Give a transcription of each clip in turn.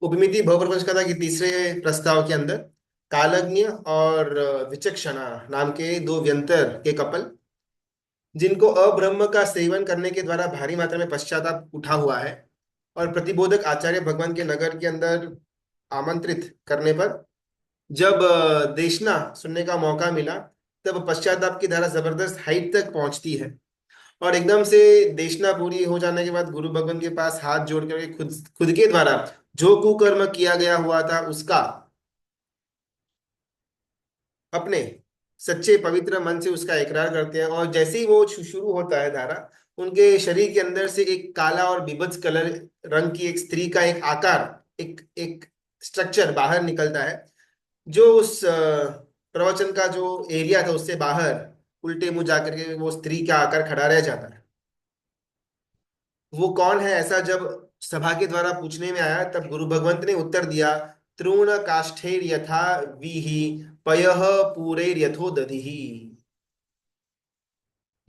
उपमिति बहुप्रपंचकथा की तीसरे प्रस्ताव के अंदर कालज्ञ और विचक्षणा नाम के दो व्यंतर के कपल, जिनको अब्रह्म का सेवन करने के द्वारा भारी मात्रा में पश्चाताप उठा हुआ है, और प्रतिबोधक आचार्य भगवान के नगर के अंदर आमंत्रित करने पर जब देशना सुनने का मौका मिला, तब पश्चाताप की धारा जबरदस्त हाइट तक पहुंचती है। और एकदम से देशना पूरी हो जाने के बाद गुरु भगवान के पास हाथ जोड़ करके खुद खुद के द्वारा जो कुकर्म किया गया हुआ था उसका अपने सच्चे पवित्र मन से उसका इकरार करते हैं। और जैसे ही वो शुरू होता है धारा, उनके शरीर के अंदर से एक काला और बीभत्स कलर रंग की एक स्त्री का एक आकार, एक एक स्ट्रक्चर बाहर निकलता है, जो उस प्रवचन का जो एरिया था उससे बाहर उल्टे मुंह जाकर के वो स्त्री का आकार खड़ा रह जाता है। वो कौन है ऐसा जब सभा के द्वारा पूछने में आया, तब गुरु भगवंत ने उत्तर दिया, तृण काष्ठैर यथा वीहि पयः पूरैर यथो दधिहि।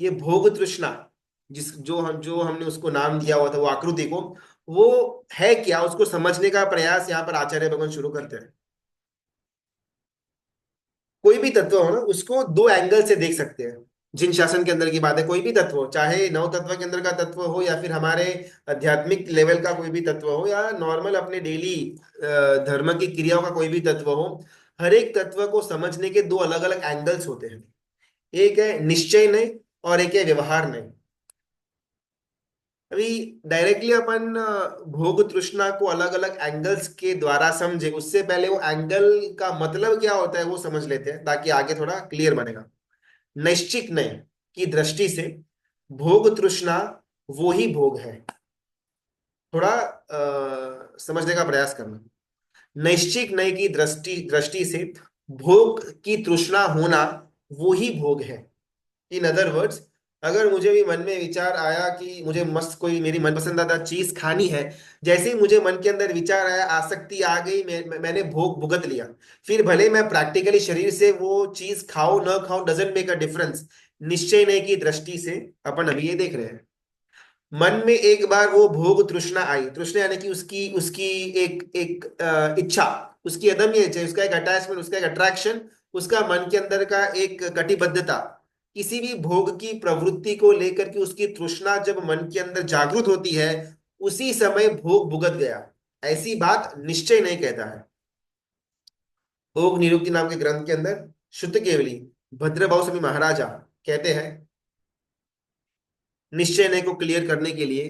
ये भोग तृष्णा, जो हमने उसको नाम दिया हुआ था, वो आकृति को, वो है क्या, उसको समझने का प्रयास यहाँ पर आचार्य भगवान शुरू करते हैं। कोई भी तत्व हो ना, उसको दो एंगल से देख सकते हैं। जिन शासन के अंदर की बात है, कोई भी तत्व हो, चाहे नव तत्व के अंदर का तत्व हो या फिर हमारे आध्यात्मिक लेवल का कोई भी तत्व हो या नॉर्मल अपने डेली धर्म की क्रियाओं का कोई भी तत्व हो, हर एक तत्व को समझने के दो अलग अलग एंगल्स होते हैं। एक है निश्चय नहीं और एक है व्यवहार नहीं। अभी डायरेक्टली अपन भोग तृष्णा को अलग अलग एंगल्स के द्वारा समझे, उससे पहले वो एंगल का मतलब क्या होता है वो समझ लेते हैं, ताकि आगे थोड़ा क्लियर बनेगा। नैश्चिक नय की दृष्टि से भोग तृष्णा वो ही भोग है। थोड़ा समझने का प्रयास करना। नैश्चिक नय की दृष्टि दृष्टि से भोग की तृष्णा होना वो ही भोग है। इन अदर वर्ड्स, अगर मुझे भी मन में विचार आया कि मुझे मस्त कोई मेरी मनपसंदीदा चीज खानी है, जैसे ही मुझे मन के अंदर विचार आया, आसक्ति आ गई, मैंने भोग भुगत लिया। फिर भले मैं प्रैक्टिकली शरीर से वो चीज खाऊं न खाऊं, डजेंट मेक अ डिफरेंस। निश्चय नहीं की दृष्टि से अपन अभी ये देख रहे हैं, मन में एक बार वो भोग तृष्णा आई, तृष्णा यानी कि उसकी उसकी एक एक इच्छा, उसकी अदम्य इच्छा, उसका एक अटैचमेंट, उसका एक अट्रैक्शन, उसका मन के अंदर का एक कटिबद्धता, किसी भी भोग की प्रवृत्ति को लेकर के उसकी तृष्णा जब मन के अंदर जागृत होती है, उसी समय भोग भुगत गया। ऐसी बात निश्चय नहीं कहता है। भोग निरुक्ति नाम के ग्रंथ के अंदर शुद्ध केवली भद्रभाव स्वामी महाराजा कहते हैं, निश्चय को क्लियर करने के लिए,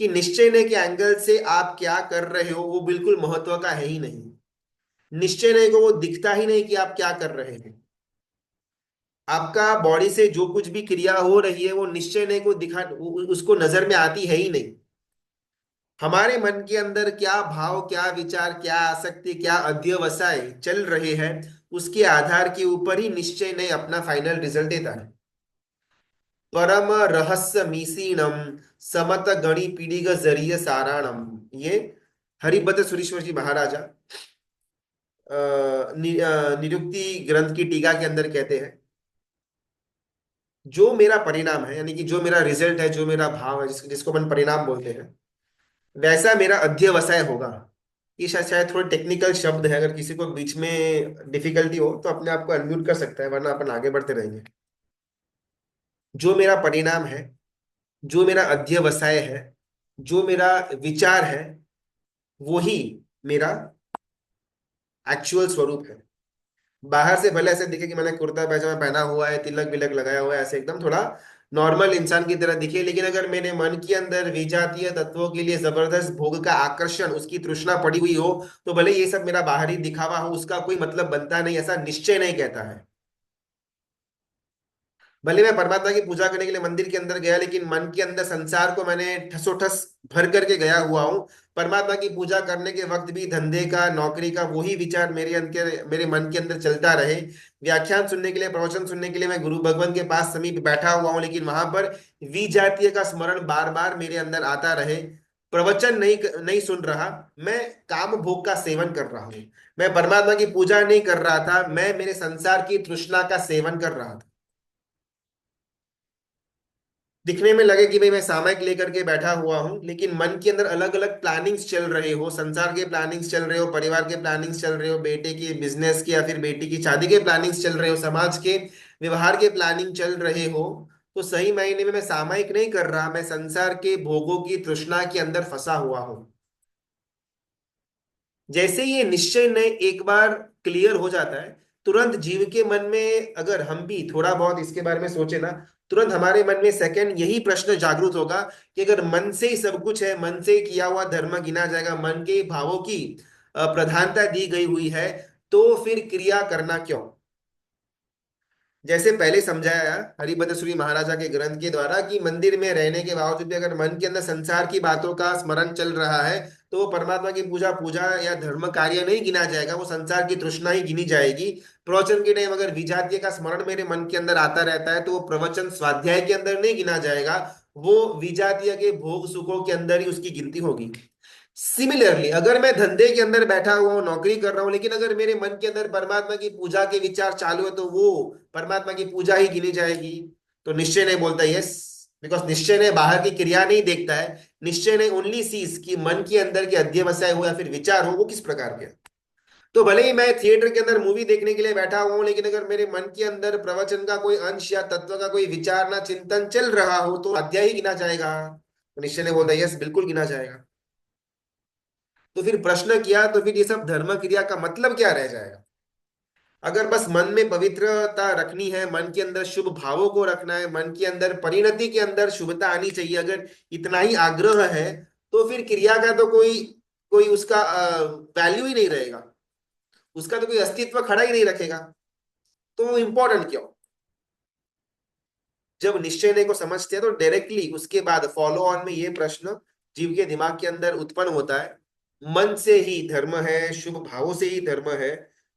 कि निश्चय के एंगल से आप क्या कर रहे हो वो बिल्कुल महत्व का है ही नहीं। निश्चय को वो दिखता ही नहीं कि आप क्या कर रहे हैं। आपका बॉडी से जो कुछ भी क्रिया हो रही है वो निश्चय को दिखा, उसको नजर में आती है ही नहीं। हमारे मन के अंदर क्या भाव, क्या विचार, क्या आसक्ति, क्या अध्यवसाय चल रहे हैं, उसके आधार के ऊपर ही निश्चय ने अपना फाइनल रिजल्ट देता है। परम रहस्य मीसीणम समत गणि पीढ़िग जरिय साराणम। ये हरिभद्र सुरीश्वर जी महाराजा निरुक्ति ग्रंथ की टीका के अंदर कहते हैं, जो मेरा परिणाम है, यानी कि जो मेरा रिजल्ट है, जो मेरा भाव है, जिसको अपन परिणाम बोलते हैं, वैसा मेरा अध्यवसाय होगा। ये शायद शायद थोड़े टेक्निकल शब्द है, अगर किसी को बीच में डिफिकल्टी हो तो अपने आप को अनम्यूट कर सकता है, वरना अपन आगे बढ़ते रहेंगे। जो मेरा परिणाम है, जो मेरा अध्यवसाय है, जो मेरा विचार है, वो ही मेरा एक्चुअल स्वरूप है। बाहर से भले ऐसे दिखे कि मैंने कुर्ता पैजामा पहना हुआ है, तिलक बिलक लगाया हुआ है, ऐसे एकदम थोड़ा नॉर्मल इंसान की तरह दिखे, लेकिन अगर मेरे मन के अंदर विजातीय तत्वों के लिए जबरदस्त भोग का आकर्षण, उसकी तृष्णा पड़ी हुई हो, तो भले ये सब मेरा बाहरी दिखावा हो, उसका कोई मतलब बनता नहीं, ऐसा निश्चय नहीं कहता है। भले मैं परमात्मा की पूजा करने के लिए मंदिर के अंदर गया, लेकिन मन के अंदर संसार को मैंने ठसोठस भर करके गया हुआ हूँ, परमात्मा की पूजा करने के वक्त भी धंधे का, नौकरी का वही विचार मेरे अंदर, मेरे मन के अंदर चलता रहे। व्याख्यान सुनने के लिए, प्रवचन सुनने के लिए मैं गुरु भगवान के पास समीप बैठा हुआ हूँ, लेकिन वहां पर विजातीय का स्मरण बार बार मेरे अंदर आता रहे। प्रवचन नहीं नहीं सुन रहा, मैं काम भोग का सेवन कर रहा हूँ। मैं परमात्मा की पूजा नहीं कर रहा था, मैं मेरे संसार की तृष्णा का सेवन कर रहा था। दिखने में लगे कि भाई मैं सामयिक लेकर के बैठा हुआ हूं, लेकिन मन के अंदर अलग अलग प्लानिंग्स चल रहे हो, संसार के प्लानिंग्स चल रहे हो, परिवार के प्लानिंग्स चल रहे हो, बेटे की बिजनेस की या फिर बेटी की शादी के प्लानिंग्स चल रहे हो, समाज के व्यवहार के प्लानिंग चल रहे हो, तो सही मायने में मैं सामयिक नहीं कर रहा, मैं संसार के भोगों की तृष्णा के अंदर फंसा हुआ हूं। जैसे ये निश्चय ने एक बार क्लियर हो जाता है, तुरंत जीव के मन में अगर हम भी थोड़ा बहुत इसके बारे में सोचे ना, तुरंत हमारे मन में सेकंड यही प्रश्न जागृत होगा कि अगर मन से ही सब कुछ है, मन से ही किया हुआ धर्म गिना जाएगा, मन के भावों की प्रधानता दी गई हुई है, तो फिर क्रिया करना क्यों। जैसे पहले समझाया हरिभद्र सूरी महाराजा के ग्रंथ के द्वारा कि मंदिर में रहने के बावजूद भी अगर मन के अंदर संसार की बातों का स्मरण चल रहा है, तो वो परमात्मा की पूजा पूजा या धर्म कार्य नहीं गिना जाएगा, वो संसार की तृष्णा ही गिनी जाएगी। प्रवचन के टाइम अगर विजातीय का स्मरण मेरे मन के अंदर आता रहता है, तो वो प्रवचन स्वाध्याय के अंदर नहीं गिना जाएगा, वो विजातीय के भोग सुखों के अंदर ही उसकी गिनती होगी। सिमिलरली अगर मैं धंधे के अंदर बैठा हुआ हूं, नौकरी कर रहा हूं, लेकिन अगर मेरे मन के अंदर परमात्मा की पूजा के विचार चालू है, तो वो परमात्मा की पूजा ही गिनी जाएगी। तो निश्चय नहीं बोलता यस, बिकॉज निश्चय ने बाहर की क्रिया नहीं देखता है, निश्चय ने ओनली सीज कि मन के अंदर के अध्यवसाय हो या फिर विचार हो वो किस प्रकार के हैं। तो भले ही मैं थिएटर के अंदर मूवी देखने के लिए बैठा हुआ हूं, लेकिन अगर मेरे मन के अंदर प्रवचन का कोई अंश या तत्व का कोई विचार ना चिंतन चल रहा हो, तो अध्याय ही गिना जाएगा। तो निश्चय ने बोलता यस, बिल्कुल गिना जाएगा। तो फिर प्रश्न किया, तो फिर ये सब धर्म क्रिया का मतलब क्या रह जाएगा। अगर बस मन में पवित्रता रखनी है, मन के अंदर शुभ भावों को रखना है, मन के अंदर परिणति के अंदर शुभता आनी चाहिए, अगर इतना ही आग्रह है, तो फिर क्रिया का तो कोई कोई उसका वैल्यू ही नहीं रहेगा, उसका तो कोई अस्तित्व खड़ा ही नहीं रखेगा। तो इंपॉर्टेंट क्यों। जब निश्चय को समझते हैं, तो डायरेक्टली उसके बाद फॉलो ऑन में ये प्रश्न जीव के दिमाग के अंदर उत्पन्न होता है, मन से ही धर्म है, शुभ भावों से ही धर्म है,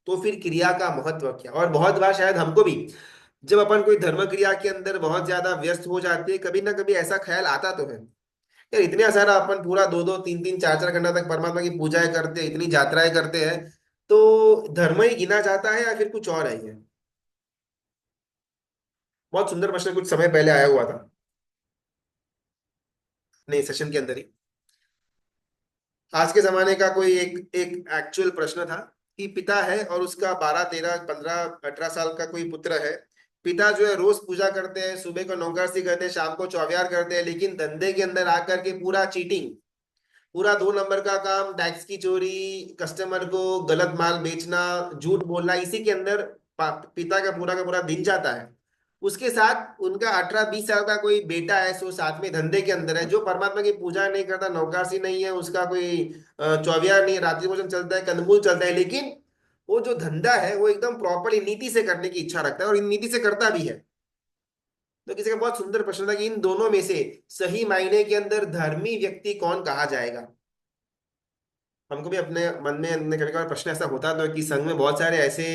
तो फिर क्रिया का महत्व क्या। और बहुत बार शायद हमको भी जब अपन कोई धर्म क्रिया के अंदर बहुत ज्यादा व्यस्त हो जाते हैं, कभी ना कभी ऐसा ख्याल आता तो है, यार इतने सारा अपन पूरा दो दो तीन तीन चार चार घंटा तक परमात्मा की पूजाएं करते हैं, इतनी यात्राएं करते हैं, तो धर्म ही गिना जाता है या फिर कुछ और है ये। बहुत सुंदर प्रश्न कुछ समय पहले आया हुआ था, नहीं सेशन के अंदर ही। आज के जमाने का कोई एक एक एक्चुअल प्रश्न था कि पिता है और उसका 12 13 15 18 साल का कोई पुत्र है। पिता जो है रोज पूजा करते हैं, सुबह को नौकरसी करते हैं, शाम को चौवियार करते हैं, लेकिन धंधे के अंदर आकर के पूरा चीटिंग, पूरा 2 नंबर का काम, टैक्स की चोरी, कस्टमर को गलत माल बेचना, झूठ बोलना, इसी के अंदर पिता का पूरा दिन जाता है। उसके साथ उनका 18 20 साल का कोई बेटा है, सो साथ में धंधे के अंदर है, जो परमात्मा की पूजा नहीं करता, नौकरसी नहीं है उसका, कोई चौवियार नहीं, रात्रि भोजन चलता है, कंदमूल चलता है, लेकिन वो जो धंधा है वो एकदम प्रॉपरली नीति से करने की इच्छा रखता है और इन नीति से करता भी है। तो किसी का बहुत सुंदर प्रश्न था कि इन दोनों में से सही मायने के अंदर धर्मी व्यक्ति कौन कहा जाएगा। हमको भी अपने मन में कभी कभार प्रश्न ऐसा होता था कि संघ में बहुत सारे ऐसे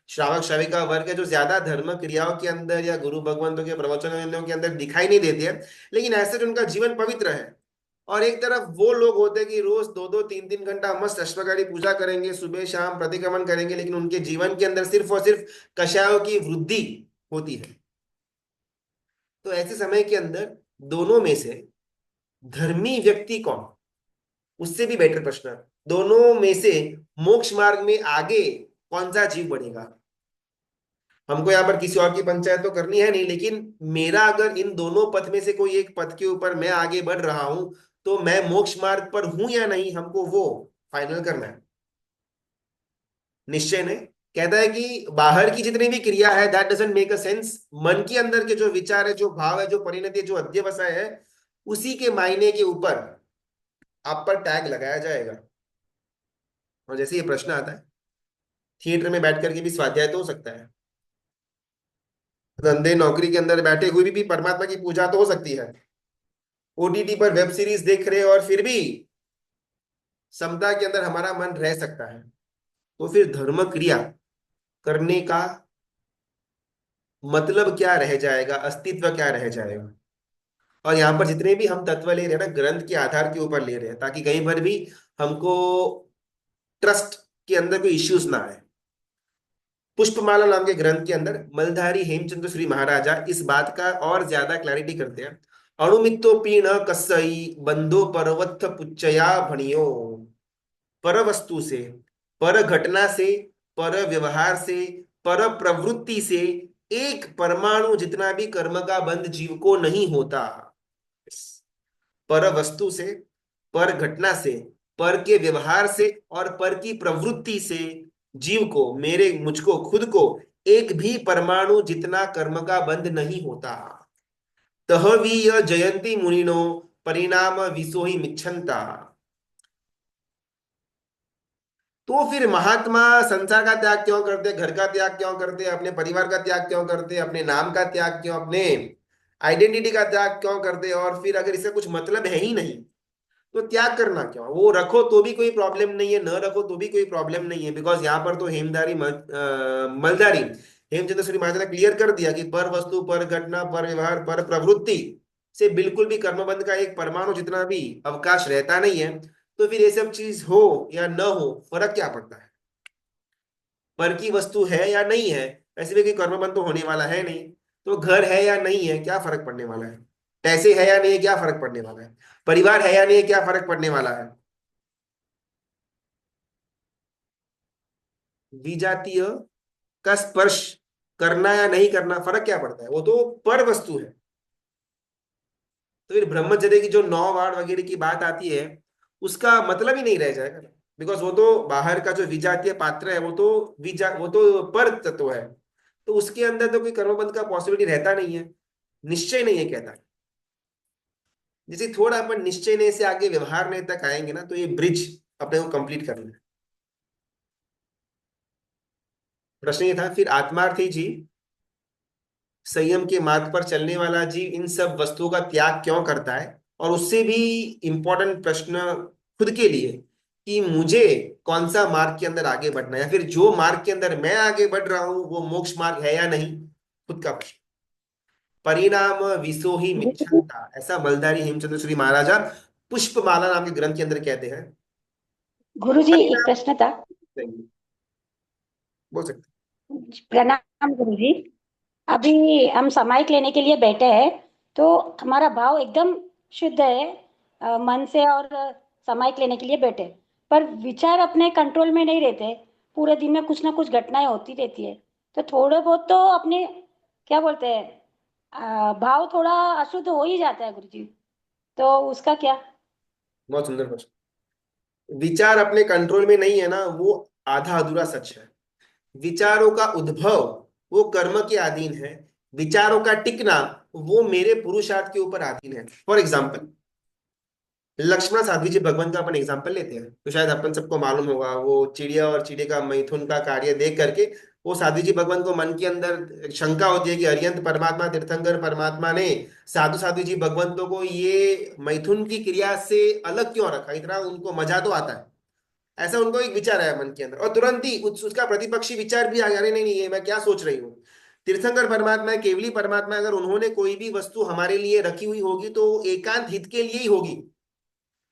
श्रावक श्राविका वर्ग है जो ज्यादा धर्म क्रियाओं के अंदर या गुरु भगवंतों के प्रवचनों के अंदर दिखाई नहीं देते हैं, लेकिन ऐसे जो उनका जीवन पवित्र है। और एक तरफ वो लोग होते हैं कि रोज दो दो तीन तीन घंटा मस्त अश्वगाढ़ी पूजा करेंगे, सुबह शाम प्रतिक्रमण करेंगे, लेकिन उनके जीवन के अंदर सिर्फ और सिर्फ कषायों की वृद्धि होती है। तो ऐसे समय के अंदर दोनों में से धर्मी व्यक्ति कौन, उससे भी बेटर प्रश्न है, दोनों में से मोक्ष मार्ग में आगे कौन सा जीव बढ़ेगा। हमको यहाँ पर किसी और की पंचायत तो करनी है नहीं, लेकिन मेरा अगर इन दोनों पथ में से कोई एक पथ के ऊपर मैं आगे बढ़ रहा हूं, तो मैं मोक्ष मार्ग पर हूं या नहीं, हमको वो फाइनल करना है। निश्चय ने कहता है कि बाहर की जितनी भी क्रिया है that doesn't make a sense, मन के अंदर के जो विचार है, जो भाव है, जो परिणति है, जो अध्यवसाय है, उसी के मायने के ऊपर आप पर टैग लगाया जाएगा। और जैसे ये प्रश्न आता है, थिएटर में बैठ करके भी स्वाध्याय तो हो सकता है, धंधे नौकरी के अंदर बैठे हुए भी परमात्मा की पूजा तो हो सकती है, ओटीटी पर वेब सीरीज देख रहे और फिर भी समता के अंदर हमारा मन रह सकता है। तो फिर धर्म क्रिया करने का मतलब क्या रह जाएगा, अस्तित्व क्या रह जाएगा। और यहाँ पर जितने भी हम तत्व ले रहे हैं ना, ग्रंथ के आधार के ऊपर ले रहे हैं, ताकि कहीं पर भी हमको ट्रस्ट के अंदर कोई इश्यूज ना आए। पुष्पमाला नाम के ग्रंथ के अंदर मलधारी हेमचंद्र श्री महाराजा इस बात का और ज्यादा क्लैरिटी करते हैं। अणुमित्तो पीण कस्सई बंधो परवत्थ पुच्चया भणियो। पर वस्तु से, पर घटना से, पर व्यवहार से, पर प्रवृत्ति से एक परमाणु जितना भी कर्म का बंध जीव को नहीं होता। पर वस्तु से, पर घटना से, पर के व्यवहार से और पर की प्रवृत्ति से जीव को, मेरे मुझको खुद को एक भी परमाणु जितना कर्म का बंध नहीं होता। तहवीय जयंती मुनिनो परिणाम विसोहि मिच्छन्ता। तो फिर महात्मा संसार का त्याग क्यों करते, घर का त्याग क्यों करते, अपने परिवार का त्याग क्यों करते, अपने नाम का त्याग क्यों, अपने आइडेंटिटी का त्याग क्यों करते, और फिर अगर इससे कुछ मतलब है ही नहीं तो त्याग करना क्यों। वो रखो तो भी कोई प्रॉब्लम नहीं है, न रखो तो भी कोई प्रॉब्लम नहीं है, बिकॉज यहाँ पर तो मलदारी हेमचंद्र सूरी महाराज ने क्लियर कर दिया कि पर वस्तु, पर घटना, पर व्यवहार, पर प्रवृत्ति से बिल्कुल भी कर्मबंध का एक परमाणु जितना भी अवकाश रहता नहीं है। तो फिर ये सब चीज हो या न हो, फर्क क्या पड़ता है। पर की वस्तु है या नहीं है, ऐसे भी कोई कर्मबंध तो होने वाला है नहीं। तो घर है या नहीं है, क्या फर्क पड़ने वाला है। पैसे है या नहीं है, क्या फर्क पड़ने वाला है। परिवार है या नहीं है, क्या फर्क पड़ने वाला है। विजातीय का स्पर्श करना या नहीं करना, फर्क क्या पड़ता है, वो तो पर वस्तु है। तो फिर ब्रह्मचर्य की जो 9 वार वगैरह की बात आती है, उसका मतलब ही नहीं रह जाएगा। बिकॉज वो तो बाहर का जो विजातीय पात्र है, वो तो पर तत्व है। तो उसके अंदर तो कोई कर्मबंध का पॉसिबिलिटी रहता नहीं है, निश्चय नहीं है कहता है। जैसे थोड़ा अपन निश्चय नहीं से आगे व्यवहार नहीं तक आएंगे ना, तो ये ब्रिज अपने को कंप्लीट करना है। प्रश्न ये था फिर, आत्मार्थी जी, संयम के मार्ग पर चलने वाला जीव इन सब वस्तुओं का त्याग क्यों करता है। और उससे भी इंपॉर्टेंट प्रश्न खुद के लिए, कि मुझे कौन सा मार्ग के अंदर आगे बढ़ना है, या फिर जो मार्ग के अंदर मैं आगे बढ़ रहा हूं वो मोक्ष मार्ग है या नहीं, खुद का प्रश्न। परिणाम विसोही गुरुजी मिच्छन्ता, ऐसा मलधारी हेमचंद्र श्री महाराजा पुष्पमाला नाम के ग्रंथ के अंदर कहते हैं। गुरुजी एक परिणाम प्रश्न था। नहीं, बोल सकते प्रणाम गुरुजी। अभी हम सामायिक लेने के लिए बैठे हैं, तो हमारा भाव एकदम शुद्ध है, मन से, और सामायिक लेने के लिए बैठे, पर विचार अपने कंट्रोल में नहीं रहते। पूरे दिन में कुछ ना कुछ घटनाएं होती रहती है, तो थोड़े बहुत तो अपने, क्या बोलते हैं, भाव थोड़ा अशुद्ध हो ही जाता है गुरुजी। तो उसका क्या? बहुत सुंदर प्रश्न। विचार अपने कंट्रोल में नहीं है ना, वो आधा अधूरा सच है। विचारों का उद्भव वो कर्म के अधीन है, विचारों का टिकना वो मेरे पुरुषार्थ के ऊपर अधीन है। फॉर एग्जाम्पल, लक्ष्मण साध्वी जी भगवान का अपन एग्जाम्पल लेते हैं, तो शायद अपन सबको मालूम होगा, वो चिड़िया और चिड़िया का मैथुन का कार्य देख करके वो साध्वी जी भगवान को मन के अंदर शंका होती है कि अरियंत परमात्मा, तीर्थंकर परमात्मा ने साधु साध्वी जी भगवंतों को ये मैथुन की क्रिया से अलग क्यों रखा, इतना उनको मजा तो आता है। ऐसा उनको एक विचार आया मन के अंदर, और तुरंत ही उसका प्रतिपक्षी विचार भी आ गया, अरे नहीं नहीं, ये मैं क्या सोच रही हूँ। तीर्थंकर परमात्मा है, केवली परमात्मा है, अगर उन्होंने कोई भी वस्तु हमारे लिए रखी हुई होगी तो एकांत हित के लिए ही होगी।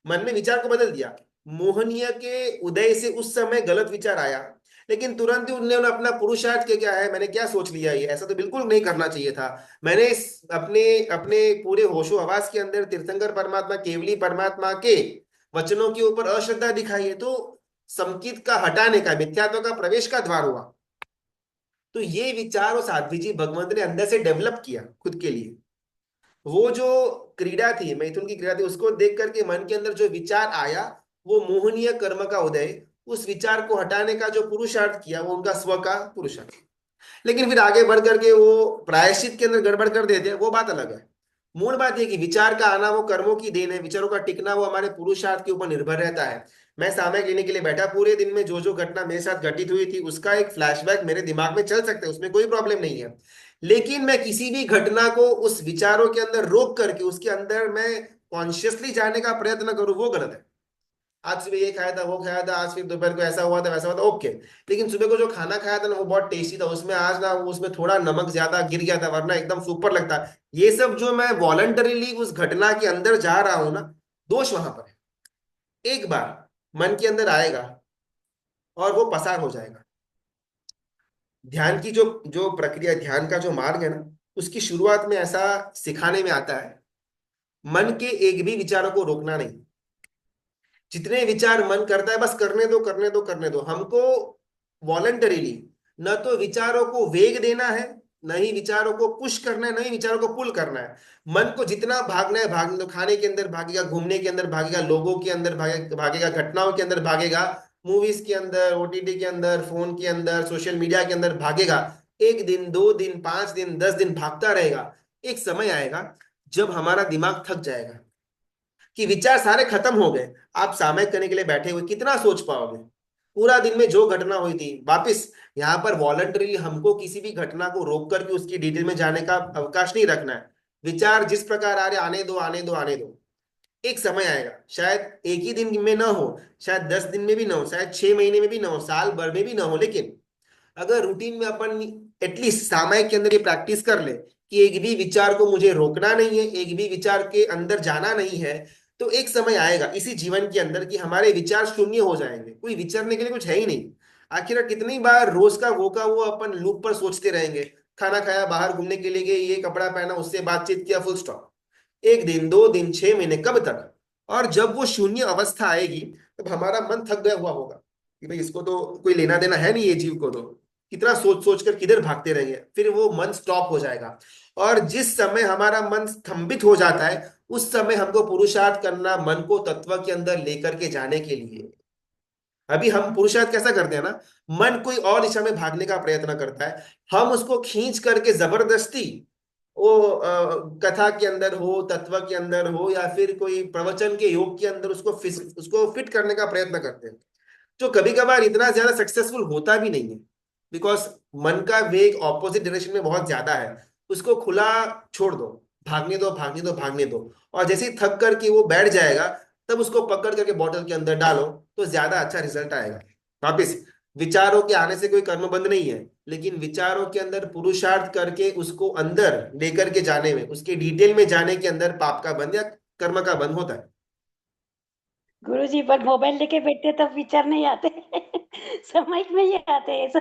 मन में विचार को बदल दिया। मोहनीय के उदय से उस समय गलत विचार आया, लेकिन तुरंत ही उन्होंने अपना पुरुषार्थ के, क्या है मैंने क्या सोच लिया, ये ऐसा तो बिल्कुल नहीं करना चाहिए था। मैंने अपने अपने पूरे होशो हवास के अंदर तीर्थंकर परमात्मा, केवली परमात्मा के वचनों के ऊपर अश्रद्धा दिखाई है, तो संकित का हटाने का, मिथ्यात्व का प्रवेश का द्वार हुआ। तो ये विचार और साध्वी जी भगवंत ने अंदर से डेवलप किया खुद के लिए। वो जो क्रीड़ा थी, मैथुन की क्रीड़ा थी, उसको देख करके मन के अंदर जो विचार आया, वो मोहनीय कर्म का उदय, उस विचार को हटाने का जो पुरुषार्थ किया, वो उनका स्व का पुरुषार्थ। लेकिन फिर आगे बढ़ करके वो प्रायश्चित के अंदर गड़बड़ कर देते हैं, वो बात अलग है। मूल बात यह कि विचार का आना वो कर्मों की देन है, विचारों का टिकना वो हमारे पुरुषार्थ के ऊपर निर्भर रहता है। मैं सामयिक लेने के लिए बैठा, पूरे दिन में जो जो घटना मेरे साथ घटित हुई थी उसका एक फ्लैशबैक मेरे दिमाग में चल सकता है, उसमें कोई प्रॉब्लम नहीं है। लेकिन मैं किसी भी घटना को उस विचारों के अंदर रोक करके उसके अंदर मैं कॉन्शियसली जाने का प्रयत्न करूं, वो गलत है। आज सुबह ये खाया था, वो खाया था, आज फिर दोपहर को ऐसा हुआ था, वैसा हुआ था, ओके। लेकिन सुबह को जो खाना खाया था ना, वो बहुत टेस्टी था, उसमें आज ना उसमें थोड़ा नमक ज्यादा गिर गया था, वरना एकदम सुपर लगता है। ये सब जो मैं वॉलंटरीली उस घटना के अंदर जा रहा हूं ना, दोष वहां पर है। एक बार मन के अंदर आएगा और वो पसार हो जाएगा। ध्यान की जो जो प्रक्रिया, ध्यान का जो मार्ग है ना, उसकी शुरुआत में ऐसा सिखाने में आता है मन के एक भी विचारों को रोकना नहीं। जितने विचार मन करता है बस करने दो करने दो करने दो हमको, वॉलंटरीली। न तो विचारों को वेग देना है, न ही विचारों को पुश करना है, न ही विचारों को पुल करना है। मन को जितना भागना है भागने दो, खाने के अंदर भागेगा, घूमने के अंदर भागेगा, लोगों के अंदर भागेगा, घटनाओं के अंदर भागेगा, मूवीज के अंदर, ओटीटी के अंदर, फोन के अंदर, सोशल मीडिया के अंदर भागेगा। 1 दिन, 2 दिन, 5 दिन, 10 दिन भागता रहेगा। एक समय आएगा जब हमारा दिमाग थक जाएगा कि विचार सारे खत्म हो गए। आप सामयिक करने के लिए बैठे हुए कितना सोच पाओगे? पूरा दिन में जो घटना हुई थी वापस, यहाँ पर वॉलंटरी हमको किसी भी घटना को रोक करके उसकी डिटेल में जाने का अवकाश नहीं रखना है। विचार जिस प्रकार आ रहे आने दो आने दो आने दो। एक समय आएगा, शायद एक ही दिन में ना हो, शायद 10 दिन में भी ना हो, शायद 6 महीने में भी ना हो, साल भर में भी ना हो, लेकिन अगर रूटीन में अपन एटलीस्ट सामायिक के अंदर ये प्रैक्टिस कर ले कि एक भी विचार को मुझे रोकना नहीं है, एक भी विचार के अंदर जाना नहीं है, तो एक समय आएगा इसी जीवन के अंदर कि हमारे विचार शून्य हो जाएंगे, कोई विचारने के लिए कुछ है ही नहीं। आखिर कितनी बार रोज का वो अपन लूप पर सोचते रहेंगे। खाना खाया, बाहर घूमने के लिए गए, ये कपड़ा पहना, उससे बातचीत किया, फुल स्टॉप। 1 दिन, 2 दिन, 6 महीने, कब तक? और जब वो शून्य अवस्था आएगी तब हमारा मन थक गया हुआ होगा कि भाई इसको तो कोई लेना देना है नहीं, ये जीव को तो कितना सोच सोच कर किधर भागते रहेंगे। फिर वो मन स्टॉप हो जाएगा। और जिस समय हमारा मन स्तंभित हो जाता है उस समय हमको पुरुषार्थ करना मन को तत्व के अंदर लेकर के जाने के लिए। अभी हम पुरुषार्थ कैसा करते हैं ना, मन कोई और दिशा में भागने का प्रयत्न करता है, हम उसको खींच करके जबरदस्ती वो कथा के अंदर हो, तत्व के अंदर हो, या फिर कोई प्रवचन के योग के अंदर उसको फिट करने का प्रयत्न करते हैं, जो कभी कभार इतना ज्यादा सक्सेसफुल होता भी नहीं है। बिकॉज मन का वेग ऑपोजिट डायरेक्शन में बहुत ज्यादा है। उसको खुला छोड़ दो, भागने दो भागने दो भागने दो। और जैसे ही थक करके वो बैठ जाएगा तब उसको पकड़ करके बॉटल के अंदर डालो तो ज्यादा अच्छा रिजल्ट आएगा। वापिस, विचारों के आने से कोई कर्म बंद नहीं है, लेकिन विचारों के अंदर पुरुषार्थ करके उसको अंदर लेकर के जाने में, उसके डिटेल में जाने के अंदर पाप का बंध या कर्म का बंध होता है। गुरुजी, पर मोबाइल लेके बैठते तब विचार नहीं आते। सामयिक में ही आते हैं ऐसा।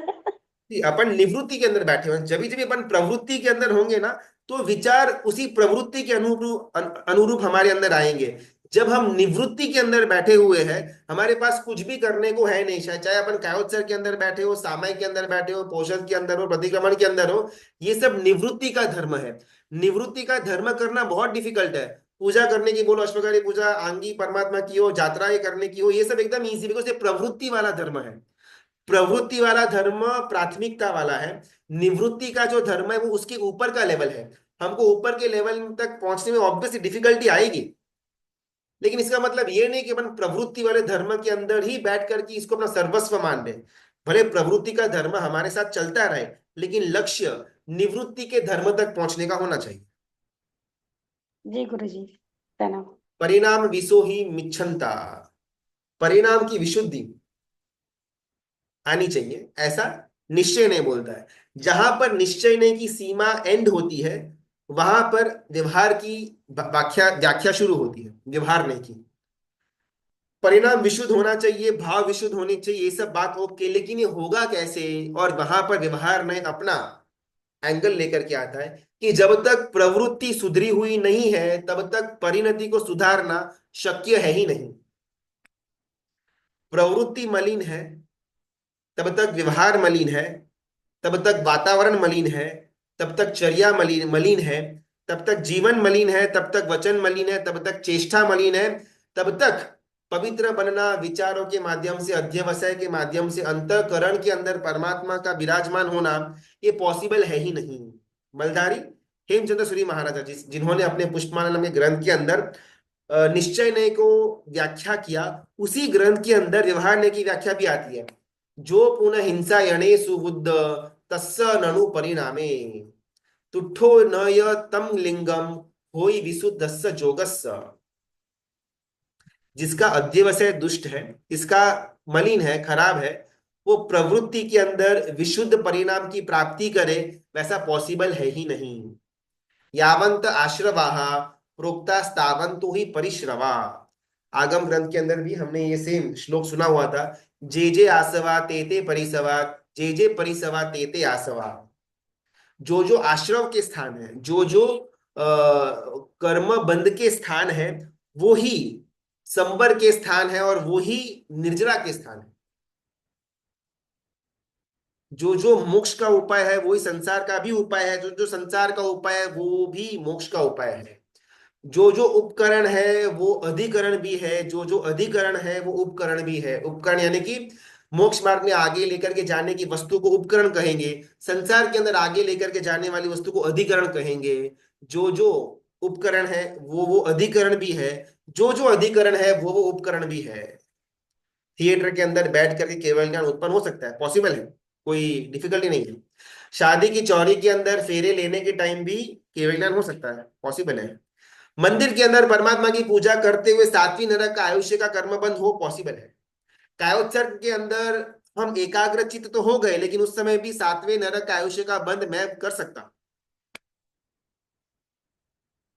कि अपन निवृत्ति के अंदर बैठे हुए हैं, जब जब अपन प्रवृत्ति के अंदर होंगे ना, तो विचार उसी प्रवृत्ति के अनुरूप हमारे अंदर आएंगे। जब हम निवृत्ति के अंदर बैठे हुए हैं, हमारे पास कुछ भी करने को है नहीं, शायद चाहे अपन कायोत्सर के अंदर बैठे हो, सामायिक के अंदर बैठे हो, पोषण के अंदर हो, प्रतिक्रमण के अंदर हो, ये सब निवृत्ति का धर्म है। निवृत्ति का धर्म करना बहुत डिफिकल्ट है। पूजा करने की बोलो, अष्टप्रहरी पूजा, आंगी परमात्मा की हो, यात्राएं करने की हो, ये सब एकदम इजी, बिकॉज ये प्रवृत्ति वाला धर्म है। प्रवृत्ति वाला धर्म प्राथमिकता वाला है। निवृत्ति का जो धर्म है वो उसके ऊपर का लेवल है। हमको ऊपर के लेवल तक पहुंचने में ऑब्वियसली डिफिकल्टी आएगी, लेकिन इसका मतलब ये नहीं कि अपन प्रवृत्ति वाले धर्म के अंदर ही बैठ करके इसको अपना सर्वस्व मान ले। भले प्रवृत्ति का धर्म हमारे साथ चलता रहे, लेकिन लक्ष्य निवृत्ति के धर्म तक पहुंचने का होना चाहिए। जी गुरुजी, प्रणाम। परिणाम विसो ही मिच्छन्ता, परिणाम की विशुद्धि आनी चाहिए, ऐसा निश्चय नहीं बोलता है। जहां पर निश्चय नहीं की सीमा एंड होती है, वहां पर व्यवहार की व्याख्या व्याख्या शुरू होती है, व्यवहार नहीं की। परिणाम विशुद्ध होना चाहिए, भाव विशुद्ध होनी चाहिए, ये सब बात ओके, लेकिन ये होगा कैसे? और वहां पर व्यवहार ने अपना एंगल लेकर के आता है कि जब तक प्रवृत्ति सुधरी हुई नहीं है तब तक परिणति को सुधारना शक्य है ही नहीं। प्रवृत्ति मलिन है तब तक व्यवहार मलिन है, तब तक वातावरण मलिन है, तब तक चर्या मलिन मलिन है, तब तक जीवन मलिन है, तब तक वचन मलिन है, तब तक चेष्टा मलिन है, तब तक पवित्र बनना विचारों के माध्यम से, अध्यवसाय के माध्यम से, अंतःकरण के अंदर परमात्मा का विराजमान होना ये पॉसिबल है ही नहीं। मलधारी हेमचंद्र सूरी महाराजा जिन्होंने अपने पुष्पमाला नाम के ग्रंथ के अंदर निश्चय नय को व्याख्या किया, उसी ग्रंथ के अंदर व्यवहार नय की व्याख्या भी आती है। जो पुनः हिंसा यणे सुबुद्ध तस्य ननु परिणामे तुठो न य तम लिंगम होई विशुद्धस्य जोगस्य। जिसका अध्यवसाय दुष्ट है, इसका मलिन है, खराब है, वो प्रवृत्ति के अंदर विशुद्ध परिणाम की प्राप्ति करे, वैसा पॉसिबल है ही नहीं। यावंत आश्रवाहा प्रोक्ता स्तावंतो ही परिश्रवा। आगम ग्रंथ के अंदर भी हमने ये सेम श्लोक सुना हुआ था। जे जे आसवा ते ते परिसवा, जे परिसवा ते ते आसवा। जो जो आश्रव के स्थान है, जो जो कर्म बंध के स्थान है वो ही संबर के स्थान है, और वो ही निर्जरा के स्थान है। जो जो मोक्ष का उपाय है वही संसार का भी उपाय है, जो जो संसार का उपाय है वो भी मोक्ष का उपाय है। जो जो उपकरण है वो अधिकरण भी है, जो जो अधिकरण है वो उपकरण भी है। उपकरण यानी कि मोक्ष मार्ग में आगे लेकर के जाने की वस्तु को उपकरण कहेंगे, संसार के अंदर आगे लेकर के जाने वाली वस्तु को अधिकरण कहेंगे। जो जो उपकरण है वो अधिकरण भी है, जो जो अधिकरण है वो उपकरण भी है। थिएटर के अंदर बैठ करके केवल ज्ञान उत्पन्न हो सकता है, पॉसिबल है, कोई डिफिकल्टी नहीं है। शादी की चौरी के अंदर फेरे लेने के टाइम भी केवल ज्ञान हो सकता है, पॉसिबल है। मंदिर के अंदर परमात्मा की पूजा करते हुए सातवीं नरक का आयुष्य का कर्म बंध हो, पॉसिबल है। कायोत्सर्ग के अंदर हम एकाग्र चित्त तो हो गए, लेकिन उस समय भी सातवें नरक का आयुष्य का बंध मैं कर सकता हूं।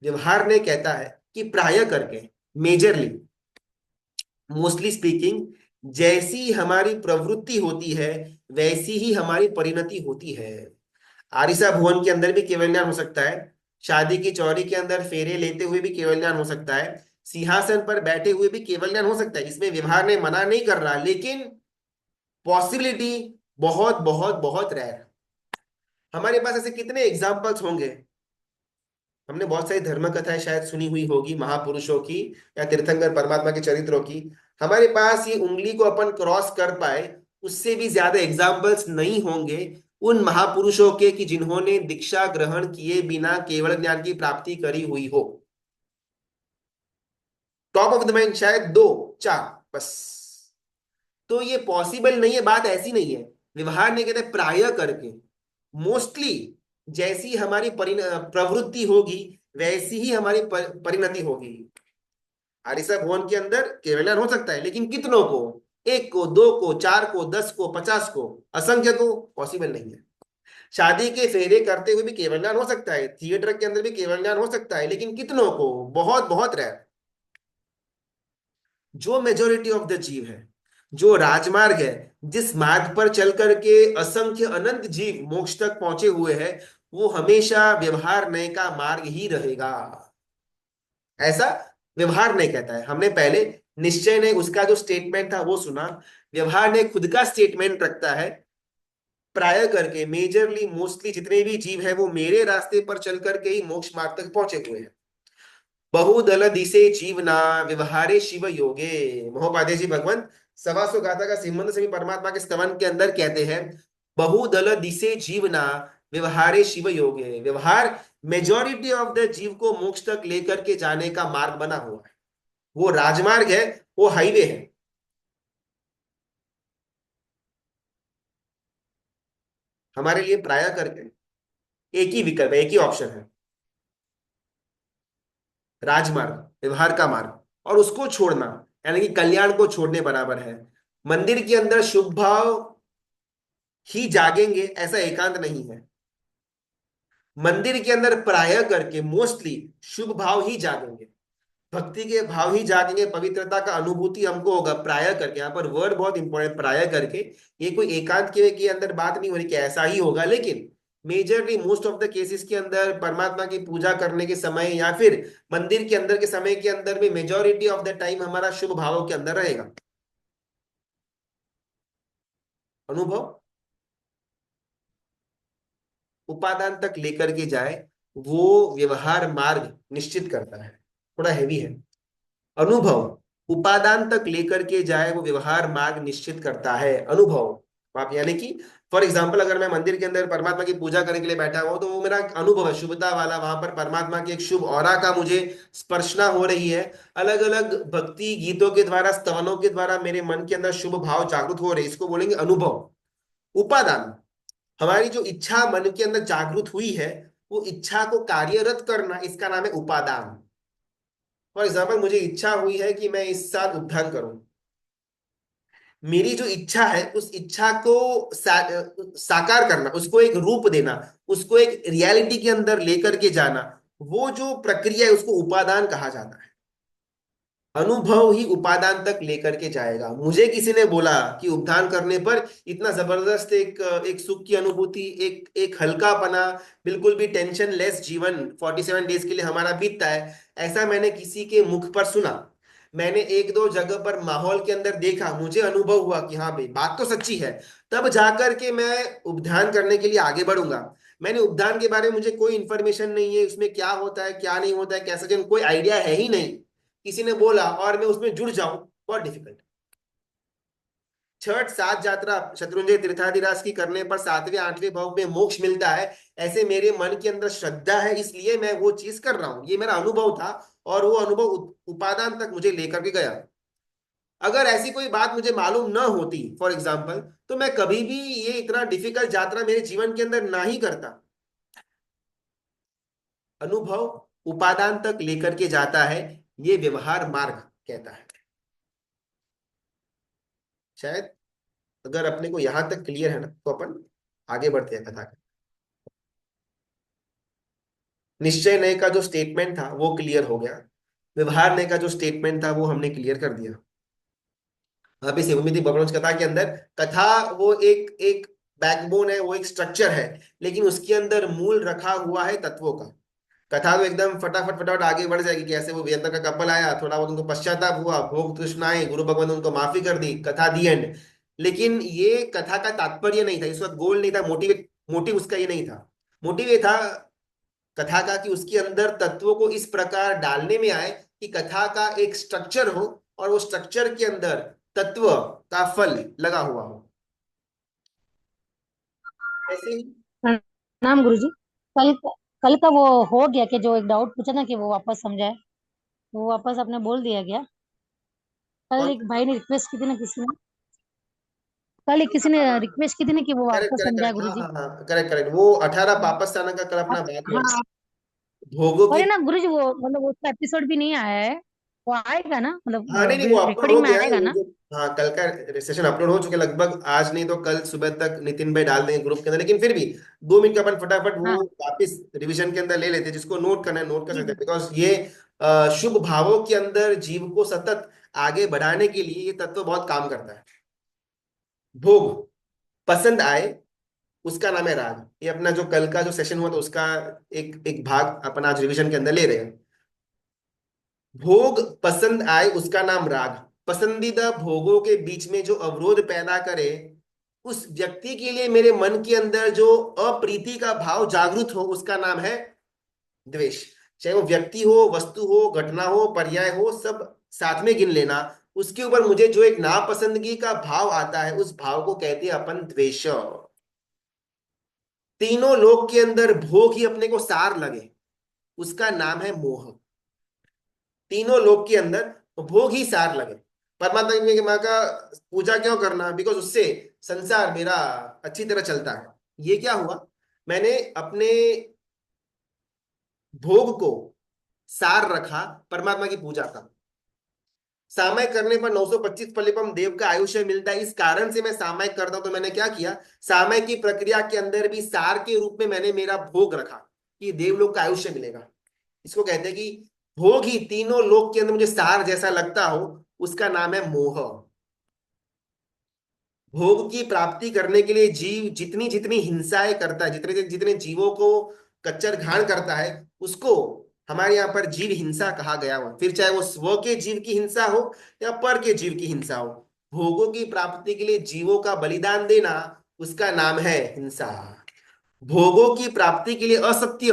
व्यवहार ने कहता है कि प्राय करके, मेजरली, मोस्टली स्पीकिंग, जैसी हमारी प्रवृत्ति होती है वैसी ही हमारी परिणति होती है। आरिसा भुवन के अंदर भी केवल ज्ञान हो सकता है, शादी की चौरी के अंदर फेरे लेते हुए भी केवल ज्ञान हो सकता है, सिंहासन पर बैठे हुए भी केवल ज्ञान हो सकता है। इसमें व्यवहार ने मना नहीं कर रहा, लेकिन पॉसिबिलिटी बहुत बहुत बहुत रेयर। हमारे पास ऐसे कितने एग्जाम्पल्स होंगे। हमने बहुत सारी धर्म कथाएं शायद सुनी हुई होगी महापुरुषों की या तीर्थंकर परमात्मा के चरित्रों की। हमारे पास ये उंगली को अपन क्रॉस कर पाए उससे भी ज्यादा एग्जाम्पल्स नहीं होंगे उन महापुरुषों के कि जिन्होंने दीक्षा ग्रहण किए बिना केवल ज्ञान की प्राप्ति करी हुई हो। टॉप ऑफ द माइंड शायद दो चार बस। तो ये पॉसिबल नहीं है, बात ऐसी नहीं है। व्यवहार ने कहते प्राय करके, मोस्टली, जैसी हमारी प्रवृत्ति होगी वैसी ही हमारी परिणति होगी। आरिसा भुवन के अंदर केवल हो सकता है, लेकिन कितनों को? एक को, दो को, चार को, 10 को, 50 को, असंख्य को? पॉसिबल नहीं है। शादी के फेरे करते हुए भी केवल ज्ञान हो सकता है, थिएटर के अंदर भी केवल ज्ञान हो सकता है, लेकिन कितनों को? बहुत बहुत रेयर। जो मेजोरिटी ऑफ द जीव है, जो राजमार्ग है, जिस मार्ग पर चल करके असंख्य अनंत जीव मोक्ष तक पहुंचे हुए हैं, वो हमेशा व्यवहार नय का मार्ग ही रहेगा। ऐसा व्यवहार नहीं कहता है। हमने पहले निश्चय ने उसका जो स्टेटमेंट था वो सुना। व्यवहार ने खुद का स्टेटमेंट रखता है, प्राय करके, मेजरली, मोस्टली जितने भी जीव है वो मेरे रास्ते पर चल करके ही मोक्ष मार्ग तक पहुंचे हुए हैं। बहुदल दिसे जीवना व्यवहारे शिव योगे। महोपाध्याय जी भगवान सवासो गाथा का सिमंद से परमात्मा के स्तवन के अंदर कहते हैं, बहुदल दिसे जीवना व्यवहारे शिव योगे। व्यवहार मेजॉरिटी ऑफ द जीव को मोक्ष तक लेकर के जाने का मार्ग बना हुआ है, वो राजमार्ग है, वो हाईवे है। हमारे लिए प्राय करके एक ही विकल्प है, एक ही ऑप्शन है, राजमार्ग, व्यवहार का मार्ग, और उसको छोड़ना यानी कि कल्याण को छोड़ने बराबर है। मंदिर के अंदर शुभ भाव ही जागेंगे ऐसा एकांत नहीं है। मंदिर के अंदर प्राय करके मोस्टली शुभ भाव ही जागेंगे, भक्ति के भाव ही जागेंगे, पवित्रता का अनुभूति हमको होगा प्राय करके। यहाँ पर वर्ड बहुत इंपॉर्टेंट, प्राय करके। ये कोई एकांत के अंदर बात नहीं हो रही कि ऐसा ही होगा, लेकिन majorly most of the cases के अंदर परमात्मा की पूजा करने के समय या फिर मंदिर के अंदर के समय के अंदर भी मेजोरिटी ऑफ द टाइम हमारा शुभ भावों के अंदर रहेगा। अनुभव उपादान तक लेकर के जाए वो व्यवहार मार्ग निश्चित करता है, थोड़ा हैवी है। अनुभव उपादान तक लेकर के जाए वो व्यवहार मार्ग निश्चित करता है। अनुभव आप यानी कि फॉर एग्जाम्पल अगर मैं मंदिर के अंदर परमात्मा की पूजा करने के लिए बैठा हुआ तो वो मेरा अनुभव है शुभता वाला, वहां पर परमात्मा की एक शुभ ऑरा का मुझे स्पर्शना हो रही है। अलग अलग भक्ति गीतों के द्वारा, स्तवनों के द्वारा मेरे मन के अंदर शुभ भाव जागृत हो रहे हैं, इसको बोलेंगे अनुभव। उपादान हमारी जो इच्छा मन के अंदर जागृत हुई है, वो इच्छा को कार्यरत करना, इसका नाम है उपादान। फॉर एग्जाम्पल मुझे इच्छा हुई है कि मैं इस साल उद्यान करूं। मेरी जो इच्छा है उस इच्छा को साकार करना, उसको एक रूप देना, उसको एक रियलिटी के अंदर लेकर के जाना, वो जो प्रक्रिया है उसको उपादान कहा जाता है। अनुभव ही उपादान तक लेकर के जाएगा। मुझे किसी ने बोला कि उपदान करने पर इतना जबरदस्त एक एक सुख की अनुभूति, एक एक हल्कापना, बिल्कुल भी टेंशन लेस जीवन 47 डेज के लिए हमारा बीतता है, ऐसा मैंने किसी के मुख पर सुना। मैंने एक दो जगह पर माहौल के अंदर देखा, मुझे अनुभव हुआ कि हाँ भाई बात तो सच्ची है। तब जाकर के मैं उपध्यान करने के लिए आगे बढ़ूंगा। मैंने उपदान के बारे में, मुझे कोई इंफॉर्मेशन नहीं है, उसमें क्या होता है क्या नहीं होता है कैसे जन, कोई आइडिया है ही नहीं। किसी ने बोला और मैं उसमें जुड़ जाऊं, बहुत डिफिकल्ट। छठ सात यात्रा शत्रुंजय तीर्थाधिराज की करने पर सातवें आठवें भाव में मोक्ष मिलता है, ऐसे मेरे मन के अंदर श्रद्धा है, इसलिए मैं वो चीज कर रहा हूं। ये मेरा अनुभव था और वो अनुभव उपादान तक मुझे लेकर के गया। अगर ऐसी कोई बात मुझे मालूम न होती फॉर एग्जाम्पल, तो मैं कभी भी ये इतना डिफिकल्ट यात्रा मेरे जीवन के अंदर ना ही करता। अनुभव उपादान तक लेकर के जाता है, ये व्यवहार मार्ग कहता है। शायद अगर अपने को यहां तक क्लियर है ना, तो अपन आगे बढ़ते हैं कथा का। निश्चय नय का जो स्टेटमेंट था वो क्लियर हो गया, व्यवहार नय का जो स्टेटमेंट था वो हमने क्लियर कर दिया। अभी शिवमिति बब्रंश कथा के अंदर, कथा वो एक एक बैकबोन है, वो एक स्ट्रक्चर है, लेकिन उसके अंदर मूल रखा हुआ है तत्वों का। कथा तो एकदम फटाफट फटाफट आगे बढ़ जाएगी, कैसे वो वीरेंद्र का कपल आया, थोड़ा बहुत उनको पश्चाताप हुआ, भोग तृष्णाएं, गुरु भगवान ने उनको माफी कर दी, कथा दी एंड। लेकिन ये कथा का तात्पर्य नहीं था, इस वक्त गोल नहीं था, मोटिव मोटिव उसका ये नहीं था। मोटिव ये था कथा का कि उसके अंदर तत्वों को इस प्रकार डालने में आए कि कथा का एक स्ट्रक्चर हो, और वो स्ट्रक्चर के अंदर तत्व का फल लगा हुआ हो। ऐसे ही प्रणाम गुरुजी। कल कल का वो हो गया कि जो एक डाउट पूछा ना कि वो वापस समझाए, वो वापस आपने बोल दिया क्या? कल कौन एक भाई ने रिक्वेस्ट की थी ना, कल एक किसी ने रिक्वेस्ट की थी ना कि वो करेक्ट वापस करेक्ट समझाए करेक्ट, हाँ गुरुजी। हाँ हाँ, करेक्ट करेक्ट, वो 18 पापस थाना का कल अपना बात हुआ था। हाँ, भोगों की, अरे ना गुरुजी, वो मतलब उसका एपिसोड भी नहीं आया है। वो आएगा ना, हाँ नहीं मतलब नहीं वो अपलोड हो रिकॉर्डिंग में गया है आएगा वो ना? जो, हाँ कल का सेशन अपलोड हो चुके लगभग, आज नहीं तो कल सुबह तक नितिन भाई डाल देंगे ग्रुप के अंदर, लेकिन फिर भी 2 मिनट का अपन फटाफट वो हाँ वापस रिवीजन के अंदर ले लेते हैं, जिसको नोट करना है नोट कर जी सकते जी। हैं, बिकॉज ये शुभ भावों के अंदर जीव को सतत आगे बढ़ाने के लिए ये तत्व बहुत काम करता है। भोग पसंद आए, उसका नाम है राग। ये अपना जो कल का जो सेशन हुआ था उसका एक एक भाग अपन आज रिवीजन के अंदर ले रहे हैं। भोग पसंद आए उसका नाम राग। पसंदीदा भोगों के बीच में जो अवरोध पैदा करे, उस व्यक्ति के लिए मेरे मन के अंदर जो अप्रीति का भाव जागृत हो, उसका नाम है द्वेष। चाहे वो व्यक्ति हो, वस्तु हो, घटना हो, पर्याय हो, सब साथ में गिन लेना। उसके ऊपर मुझे जो एक नापसंदगी का भाव आता है, उस भाव को कहते हैं अपन द्वेष। तीनों लोक के अंदर भोग ही अपने को सार लगे, उसका नाम है मोह। तीनों लोक के अंदर भोग ही सार लगे। परमात्मा की माँ का पूजा क्यों करना, बिकॉज उससे संसार मेरा अच्छी तरह चलता है। ये क्या हुआ, मैंने अपने भोग को सार रखा परमात्मा की पूजा का। सामयिक करने पर 925 फलिपम देव का आयुष्य मिलता है, इस कारण से मैं सामयिक करता हूं। तो मैंने क्या किया, सामयिक की प्रक्रिया के अंदर भी सार के रूप में मैंने मेरा भोग रखा कि देवलोक का आयुष्य मिलेगा। इसको कहते हैं कि भोग ही तीनों लोक के अंदर मुझे सार जैसा लगता हो, उसका नाम है मोह। भोग की प्राप्ति करने के लिए जीव जितनी जितनी हिंसाएं करता है, जितने जितने जीवों को कच्चर घाण करता है, उसको हमारे यहाँ पर जीव हिंसा कहा गया हुआ। फिर चाहे वो स्व के जीव की हिंसा हो या पर के जीव की हिंसा हो, भोगों की प्राप्ति के लिए जीवों का बलिदान देना, उसका नाम है हिंसा। भोगों की प्राप्ति के लिए असत्य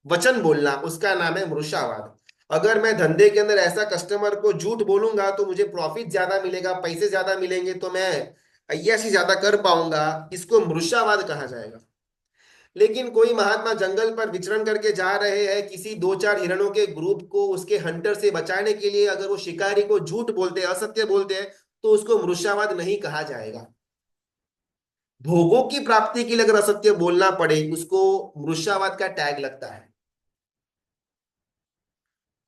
वचन बोलना, उसका नाम है मृषावाद। अगर मैं धंधे के अंदर ऐसा कस्टमर को झूठ बोलूंगा तो मुझे प्रॉफिट ज्यादा मिलेगा, पैसे ज्यादा मिलेंगे, तो मैं अय्याशी ज्यादा कर पाऊंगा, इसको मृषावाद कहा जाएगा। लेकिन कोई महात्मा जंगल पर विचरण करके जा रहे हैं, किसी दो चार हिरणों के ग्रुप को उसके हंटर से बचाने के लिए अगर वो शिकारी को झूठ बोलते हैं, असत्य बोलते हैं, तो उसको मृषावाद नहीं कहा जाएगा। भोगों की प्राप्ति के लिए अगर असत्य बोलना पड़े, उसको मृषावाद का टैग लगता है।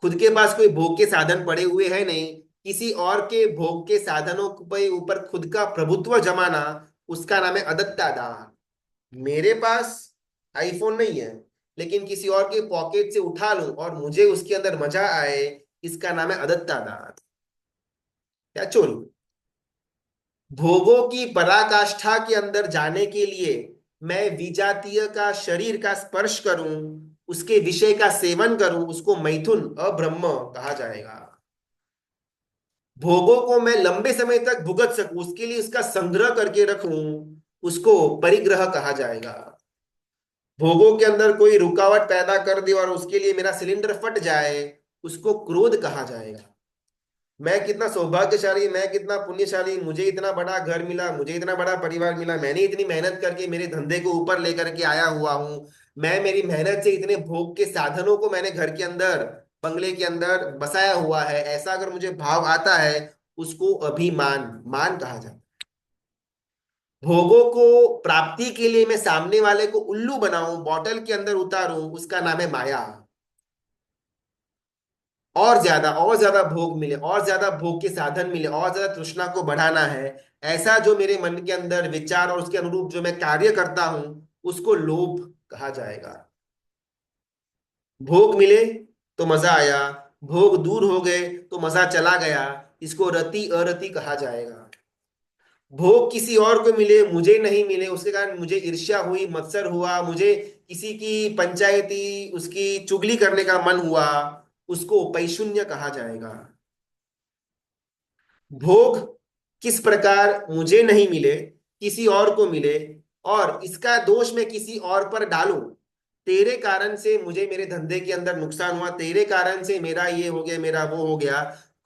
खुद के पास कोई भोग के साधन पड़े हुए हैं नहीं, किसी और के भोग के साधनों के ऊपर खुद का प्रभुत्व जमाना, उसका नाम है अदत्ता दान। मेरे पास आईफोन नहीं है, लेकिन किसी और के पॉकेट से उठा लूं और मुझे उसके अंदर मजा आए, इसका नाम है अदत्ता दान या चोरी। भोगों की पराकाष्ठा के अंदर जाने के लिए मैं विजातीय का शरीर का स्पर्श करूं, उसके विषय का सेवन करूं, उसको मैथुन अब्रह्म कहा जाएगा। भोगों को मैं लंबे समय तक भुगत सकूं, उसके लिए उसका संग्रह करके रखूं, उसको परिग्रह कहा जाएगा। भोगों के अंदर कोई रुकावट पैदा कर दे और उसके लिए मेरा सिलेंडर फट जाए, उसको क्रोध कहा जाएगा। मैं कितना सौभाग्यशाली, मैं कितना पुण्यशाली, मुझे इतना बड़ा घर मिला, मुझे इतना बड़ा परिवार मिला, मैंने इतनी मेहनत करके मेरे धंधे को ऊपर लेकर के आया हुआ हूं। मैं मेरी मेहनत से इतने भोग के साधनों को मैंने घर के अंदर, बंगले के अंदर बसाया हुआ है, ऐसा अगर मुझे भाव आता है, उसको अभिमान मान कहा जाता है। भोगों को प्राप्ति के लिए मैं सामने वाले को उल्लू बनाऊं, बॉटल के अंदर उतारूं, उसका नाम है माया। और ज्यादा भोग मिले, और ज्यादा भोग के साधन मिले, और ज्यादा तृष्णा को बढ़ाना है, ऐसा जो मेरे मन के अंदर विचार और उसके अनुरूप जो मैं कार्य करता हूं, उसको लोभ कहा जाएगा। भोग मिले तो मजा आया, भोग दूर हो गए तो मजा चला गया, इसको रति अरति कहा जाएगा। भोग किसी और को मिले, मुझे नहीं मिले, उसके कारण मुझे ईर्ष्या हुई, मत्सर हुआ, मुझे किसी की पंचायती उसकी चुगली करने का मन हुआ, उसको पैशून्य कहा जाएगा। भोग किस प्रकार मुझे नहीं मिले, किसी और को मिले, और इसका दोष मैं किसी और पर डालूं, तेरे कारण से मुझे मेरे धंधे के अंदर नुकसान हुआ, तेरे कारण से मेरा ये हो गया, मेरा वो हो गया,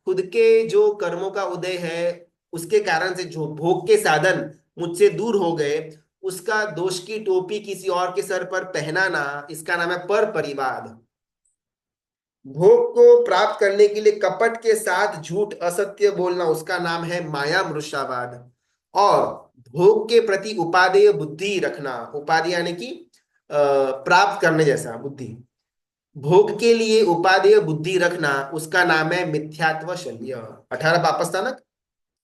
खुद के जो कर्मों का उदय है उसके कारण से जो भोग के साधन मुझसे दूर हो गए, उसका दोष की टोपी किसी और के सर पर पहनाना, इसका नाम है पर परिवाद। भोग को प्राप्त करने के लिए कपट के साथ झूठ असत्य बोलना, उसका नाम है माया मृषावाद। और भोग के प्रति उपादेय बुद्धि रखना, उपाधि यानी कि प्राप्त करने जैसा बुद्धि, भोग के लिए उपादेय बुद्धि रखना, उसका नाम है मिथ्यात्व शल्य। 18 पापस्थानक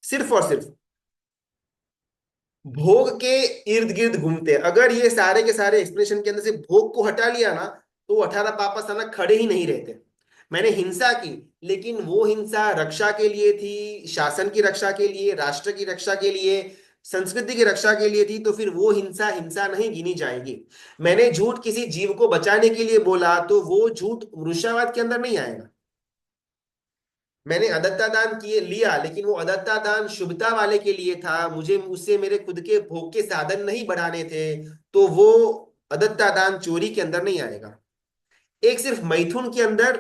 सिर्फ और सिर्फ भोग के इर्द गिर्द घूमते हैं। अगर ये सारे के सारे एक्सप्लेनेशन के अंदर से भोग को हटा लिया ना, तो 18 पापस्थानक खड़े ही नहीं रहते। मैंने हिंसा की, लेकिन वो हिंसा रक्षा के लिए थी, शासन की रक्षा के लिए, राष्ट्र की रक्षा के लिए, संस्कृति की रक्षा के लिए थी, तो फिर वो हिंसा हिंसा नहीं गिनी जाएगी। मैंने झूठ किसी जीव को बचाने के लिए बोला, तो वो झूठ मनुष्यवाद के अंदर नहीं आएगा। मैंने अदत्ता दान किए लिया, लेकिन वो अदत्ता दान शुभता वाले के लिए था, मुझे उससे मेरे खुद के भोग के साधन नहीं बढ़ाने थे, तो वो अदत्ता दान चोरी के अंदर नहीं आएगा। एक सिर्फ मैथुन के अंदर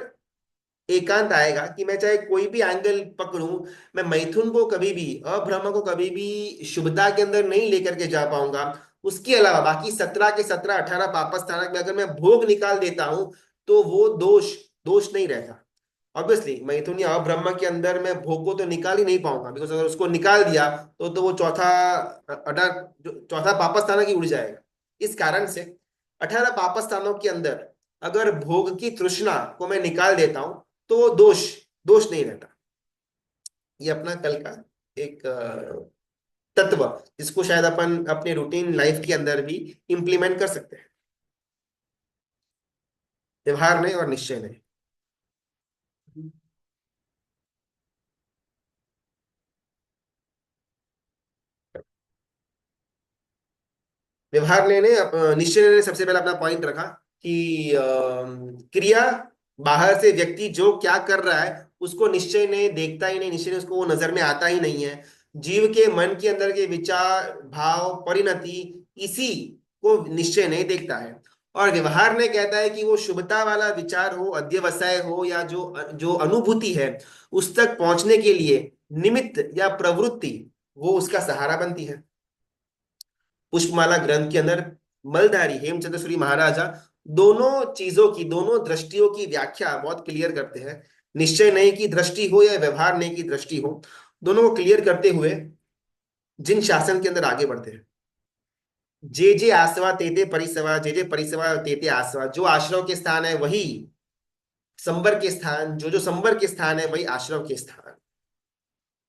एकांत आएगा कि मैं चाहे कोई भी एंगल पकड़ूं, मैं मैथुन को कभी भी, अब्रह्म को कभी भी शुभता के अंदर नहीं लेकर के जा पाऊंगा। उसके अलावा बाकी 17 के 17 18 पापस्थानक में अगर मैं भोग निकाल देता हूं, तो वो दोष दोष नहीं रहता। ऑब्वियसली मैथुन या अब्रह्म के अंदर मैं भोग को तो निकाल ही नहीं पाऊंगा, बिकॉज अगर उसको निकाल दिया तो वो चौथा चौथा पापस्थानक ही उड़ जाएगा। इस कारण से 18 पापस्थानों के अंदर अगर भोग की तृष्णा को मैं निकाल देता हूं, तो वो दोष दोष नहीं रहता। ये अपना कल का एक तत्व, जिसको शायद अपन अपने रूटीन लाइफ के अंदर भी इंप्लीमेंट कर सकते हैं। व्यवहार नहीं और निश्चय नहीं। व्यवहार ने निश्चय ने सबसे पहले अपना पॉइंट रखा कि क्रिया, बाहर से व्यक्ति जो क्या कर रहा है उसको निश्चय ने देखता ही नहीं, निश्चय ने उसको वो नजर में आता ही नहीं है। जीव के मन के अंदर के विचार भाव परिणति, इसी को निश्चय नहीं देखता है। और व्यवहार ने कहता है कि वो शुभता वाला विचार हो, अध्यवसाय हो, या जो जो अनुभूति है उस तक पहुंचने के लिए निमित्त या प्रवृत्ति, वो उसका सहारा बनती है। पुष्पमाला ग्रंथ के अंदर मलधारी हेमचंद्र सूरी महाराजा दोनों चीजों की, दोनों दृष्टियों की व्याख्या बहुत क्लियर करते हैं। निश्चय नहीं की दृष्टि हो या व्यवहार नहीं की दृष्टि हो, दोनों को क्लियर करते हुए जिन शासन के अंदर आगे बढ़ते हैं। जे जे आसवा तेते परिसवा, जे जे परिसवा तेते आसवा, जो आश्रव के स्थान है वही संबर के स्थान, जो जो संबर के स्थान है वही आश्रव के स्थान।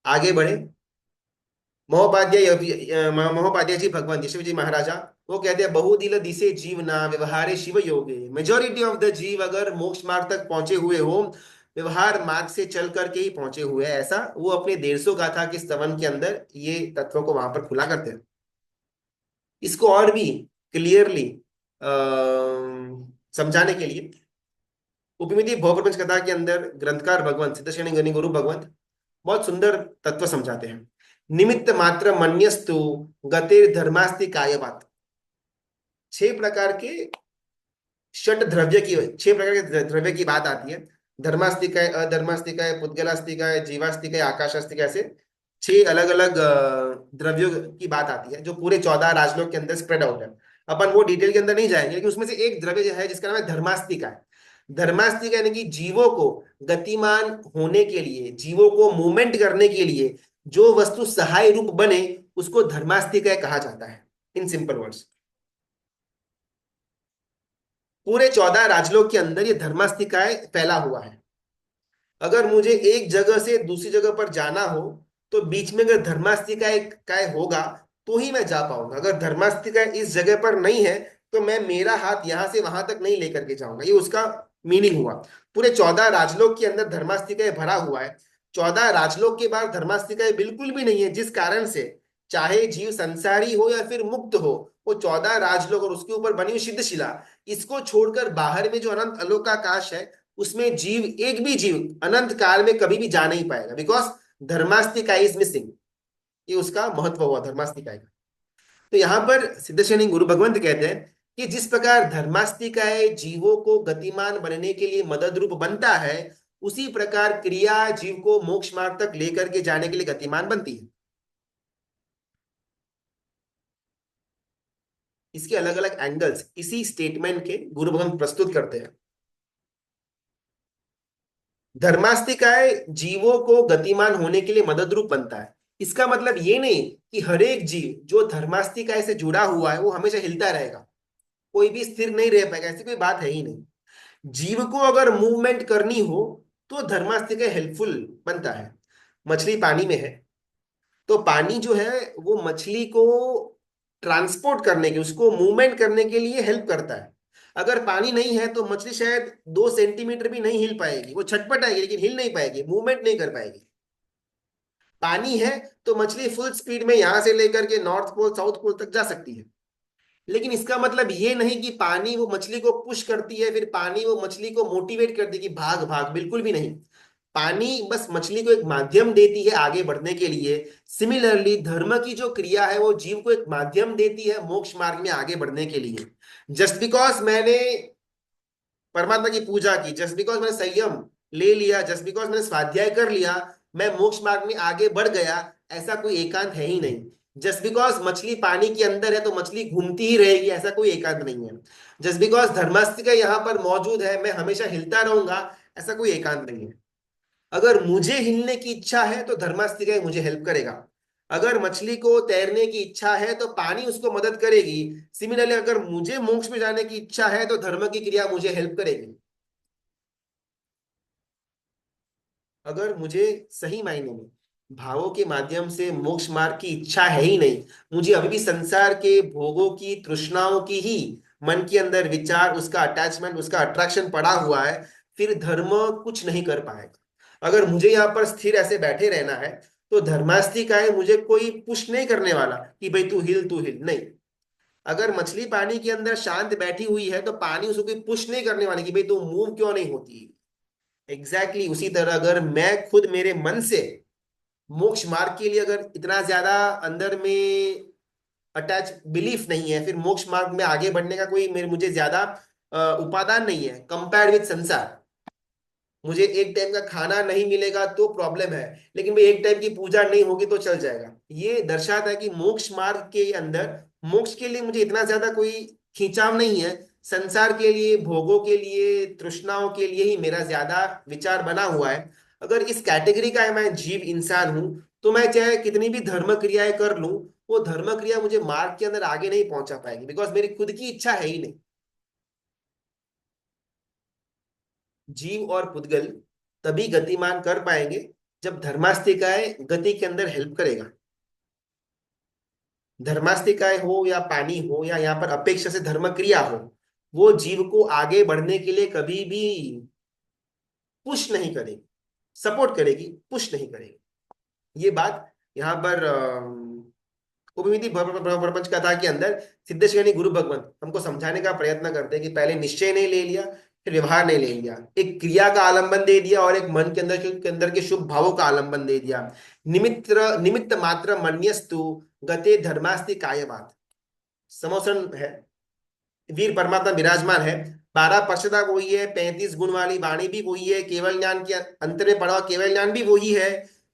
आगे बढ़े। महोपाध्याय जी, भगवान यशव जी महाराजा, वो कहते हैं बहुदिल दिसे जीवना व्यवहारे शिव योगे। मेजोरिटी ऑफ द जीव अगर मोक्ष मार्ग तक पहुंचे हुए हो, व्यवहार मार्ग से चल करके ही पहुंचे हुए हैं, ऐसा वो अपने 150 गाथा के स्तवन के अंदर ये तत्वों को वहां पर खुला करते हैं। इसको और भी क्लियरली समझाने के लिए उपमिति भव प्रपंच कथा के अंदर ग्रंथकार भगवंत सिद्धश्रेणी गणि गुरु भगवंत बहुत सुंदर तत्व समझाते हैं। निमित्त मात्र मन्यस्तु गतिर धर्मास्ति कायवात। 6 प्रकार के षट द्रव्य की, 6 प्रकार के द्रव्य की बात आती है। धर्मास्तिक है, अधर्मास्तिक है, पुद्गलास्तिक है, जीवास्तिक है, आकाशास्तिक है, ऐसे 6 अलग अलग द्रव्यों की बात आती है जो पूरे 14 राजलोक के अंदर स्प्रेड आउट है। अपन वो डिटेल के अंदर नहीं जाएंगे, लेकिन उसमें से एक द्रव्य जो है जिसका नाम है धर्मास्तिका है। धर्मास्तिका यानी कि जीवों को गतिमान होने के लिए, जीवों को मूवमेंट करने के लिए जो वस्तु सहाय रूप बने उसको धर्मास्तिका कहा जाता है, इन सिंपल वर्ड्स। पूरे 14 राजलोक के अंदर ये धर्मास्तिकाएं फैला हुआ है। अगर मुझे एक जगह से दूसरी जगह पर जाना हो तो बीच में अगर धर्मास्तिकाएं काय होगा तो ही मैं जा पाऊंगा। अगर धर्मास्तिकाएं इस जगह पर नहीं है तो मैं मेरा हाथ यहां से वहां तक नहीं लेकर के जाऊंगा, ये उसका मीनिंग हुआ। पूरे 14 राजलोक के अंदर धर्मास्तिकाएं भरा हुआ है। 14 राजलोक के बाद धर्मास्तिकाएं बिल्कुल भी नहीं है, जिस कारण से चाहे जीव संसारी हो या फिर मुक्त हो, वो 14 राजलोक और उसके ऊपर बनी हुई सिद्धशिला, इसको छोड़कर बाहर में जो अनंत अलोकाकाश है उसमें जीव, एक भी जीव अनंत काल में कभी भी जा नहीं पाएगा, बिकॉज धर्मास्तिका इज मिसिंग। ये उसका महत्व हुआ धर्मास्तिका का। तो यहां पर सिद्धश्रेणी गुरु भगवंत कहते हैं कि जिस प्रकार धर्मास्तिकाएं जीवों को गतिमान बनने के लिए मदद रूप बनता है, उसी प्रकार क्रिया जीव को मोक्ष मार्ग तक लेकर के जाने के लिए गतिमान बनती है। इसके अलग अलग एंगल्स इसी स्टेटमेंट के गुरु भगवंत प्रस्तुत करते हैं। धर्मास्तिकाय जीवों को गतिमान होने के लिए मदद रूप बनता है। इसका मतलब ये नहीं कि हर एक जीव जो धर्मास्तिकाय से जुड़ा हुआ है वो हमेशा हिलता रहेगा, कोई भी स्थिर नहीं रह पाएगा, ऐसी कोई बात है ही नहीं। जीव को अगर मूवमेंट करनी हो तो धर्मास्तिकाय हेल्पफुल बनता है। मछली पानी में है तो पानी जो है वो मछली को ट्रांसपोर्ट करने के, उसको मूवमेंट करने के लिए हेल्प करता है। अगर पानी नहीं है तो मछली शायद 2 सेंटीमीटर भी नहीं हिल पाएगी, वो छटपटाएगी लेकिन हिल नहीं पाएगी, मूवमेंट नहीं कर पाएगी। पानी है तो मछली फुल स्पीड में यहां से लेकर के नॉर्थ पोल साउथ पोल तक जा सकती है। लेकिन इसका मतलब ये नहीं कि पानी वो मछली को पुश करती है, फिर पानी वो मछली को मोटिवेट करती है कि भाग भाग, बिल्कुल भी नहीं। पानी बस मछली को एक माध्यम देती है आगे बढ़ने के लिए। सिमिलरली धर्म की जो क्रिया है वो जीव को एक माध्यम देती है मोक्ष मार्ग में आगे बढ़ने के लिए। जस्ट बिकॉज मैंने परमात्मा की पूजा की, जस्ट बिकॉज मैंने संयम ले लिया, जस्ट बिकॉज मैंने स्वाध्याय कर लिया, मैं मोक्ष मार्ग में आगे बढ़ गया, ऐसा कोई एकांत है ही नहीं। जस्ट बिकॉज मछली पानी के अंदर है तो मछली घूमती ही रहेगी, ऐसा कोई एकांत नहीं है। जस्ट बिकॉज धर्मास्तिका यहाँ पर मौजूद है मैं हमेशा हिलता रहूंगा, ऐसा कोई एकांत नहीं है। अगर मुझे हिलने की इच्छा है तो धर्मास्तिका मुझे हेल्प करेगा। अगर मछली को तैरने की इच्छा है तो पानी उसको मदद करेगी। सिमिलरली अगर मुझे मोक्ष में जाने की इच्छा है तो धर्म की क्रिया मुझे हेल्प करेगी। अगर मुझे सही मायने में भावों के माध्यम से मोक्ष मार्ग की इच्छा है ही नहीं, मुझे अभी भी संसार के भोगों की तृष्णाओं की ही मन के अंदर विचार, उसका अटैचमेंट, उसका अट्रैक्शन पड़ा हुआ है, फिर धर्म कुछ नहीं कर पाएगा। अगर मुझे यहाँ पर स्थिर ऐसे बैठे रहना है तो धर्मास्तिकाएं मुझे कोई पुश नहीं करने वाला कि भाई तू हिल तू हिल, नहीं। अगर मछली पानी के अंदर शांत बैठी हुई है तो पानी उसको कोई पुश नहीं करने वाली कि भाई तू मूव क्यों नहीं होती। एग्जैक्टली उसी तरह अगर मैं खुद मेरे मन से मोक्ष मार्ग के लिए अगर इतना ज्यादा अंदर में अटैच बिलीफ नहीं है, फिर मोक्ष मार्ग में आगे बढ़ने का कोई मेरे मुझे ज्यादा उपादान नहीं है कंपेयर विद संसार। मुझे एक टाइम का खाना नहीं मिलेगा तो प्रॉब्लम है, लेकिन भाई एक टाइम की पूजा नहीं होगी तो चल जाएगा। ये दर्शाता है कि मोक्ष मार्ग के अंदर मोक्ष के लिए मुझे इतना ज्यादा कोई खिंचाव नहीं है। संसार के लिए, भोगों के लिए, तृष्णाओं के लिए ही मेरा ज्यादा विचार बना हुआ है। अगर इस कैटेगरी का मैं जीव इंसान हूं तो मैं चाहे कितनी भी धर्म क्रियाएं कर लूं, वो धर्म क्रिया मुझे मार्ग के अंदर आगे नहीं पहुंचा पाएगी, बिकॉज मेरी खुद की इच्छा है ही नहीं। जीव और पुद्गल तभी गतिमान कर पाएंगे जब धर्मास्तिकाय गति के अंदर हेल्प करेगा। धर्मास्तिकाय हो या पानी हो या यहाँ पर अपेक्षा से धर्म क्रिया हो, वो जीव को आगे बढ़ने के लिए कभी भी पुश नहीं करेगी, सपोर्ट करेगी, पुश नहीं करेगी। ये बात यहाँ पर उपमिति प्रपंच कथा के अंदर सिद्धेश्वर यानी गुरु भगवंत हमको समझाने का प्रयत्न करते हैं कि पहले निश्चय नहीं ले लिया, फिर व्यवहार नहीं ले लिया, एक क्रिया का आलंबन दे दिया और एक मन के अंदर के शुभ भावों का आलंबन दे दिया। निमित्त निमित्त मात्र मन्यस्तु गते धर्मास्ति कायवात। समोसन है, वीर परमात्मा विराजमान है, 12 पक्षता वही है, 35 गुण वाली वाणी भी वही है, केवल ज्ञान के अंतर में पड़ा हुआ केवल ज्ञान भी वही है,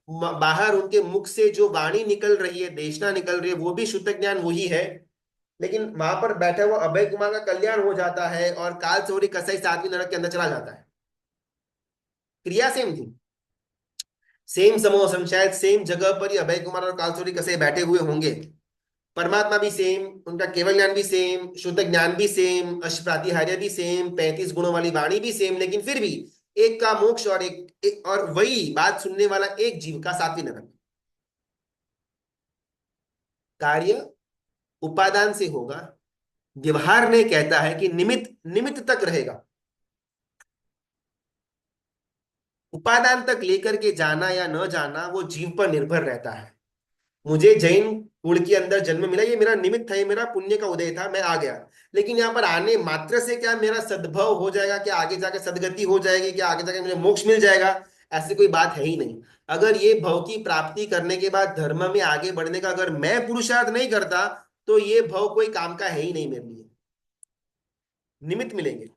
बाहर उनके मुख से जो वाणी निकल रही है, देशना निकल रही है, वो भी शुद्ध ज्ञान वही है। लेकिन वहां पर बैठा हुआ अभय कुमार का कल्याण हो जाता है और काल चोरी कसाई 7वीं नरक के अंदर चला जाता है। क्रिया सेम थी, सेम समोसन, शायद सेम जगह पर ही अभय कुमार और काल चोरी कसाई बैठे हुए होंगे। परमात्मा भी सेम, उनका केवल ज्ञान भी सेम, शुद्ध ज्ञान भी सेम, अष्टप्रातिहार्य भी सेम, 35 गुणों वाली वाणी भी सेम, लेकिन फिर भी एक का मोक्ष और और वही बात सुनने वाला एक जीव का 7वीं नरक। कार्य उपादान से होगा, व्यवहार ने कहता है कि निमित्त निमित्त तक रहेगा। उपादान तक लेकर के जाना या न जाना वो जीव पर निर्भर रहता है। मुझे जैन कुल के अंदर जन्म मिला, ये मेरा निमित्त था, ये मेरा पुण्य का उदय था, मैं आ गया। लेकिन यहाँ पर आने मात्र से क्या मेरा सद्भव हो जाएगा, क्या आगे जाके सदगति हो जाएगी, क्या आगे जाके मुझे मोक्ष मिल जाएगा? ऐसी कोई बात है ही नहीं। अगर ये भव की प्राप्ति करने के बाद धर्म में आगे बढ़ने का अगर मैं पुरुषार्थ नहीं करता, तो ये भव कोई काम का है ही नहीं मेरे लिए। निमित्त मिलेंगे,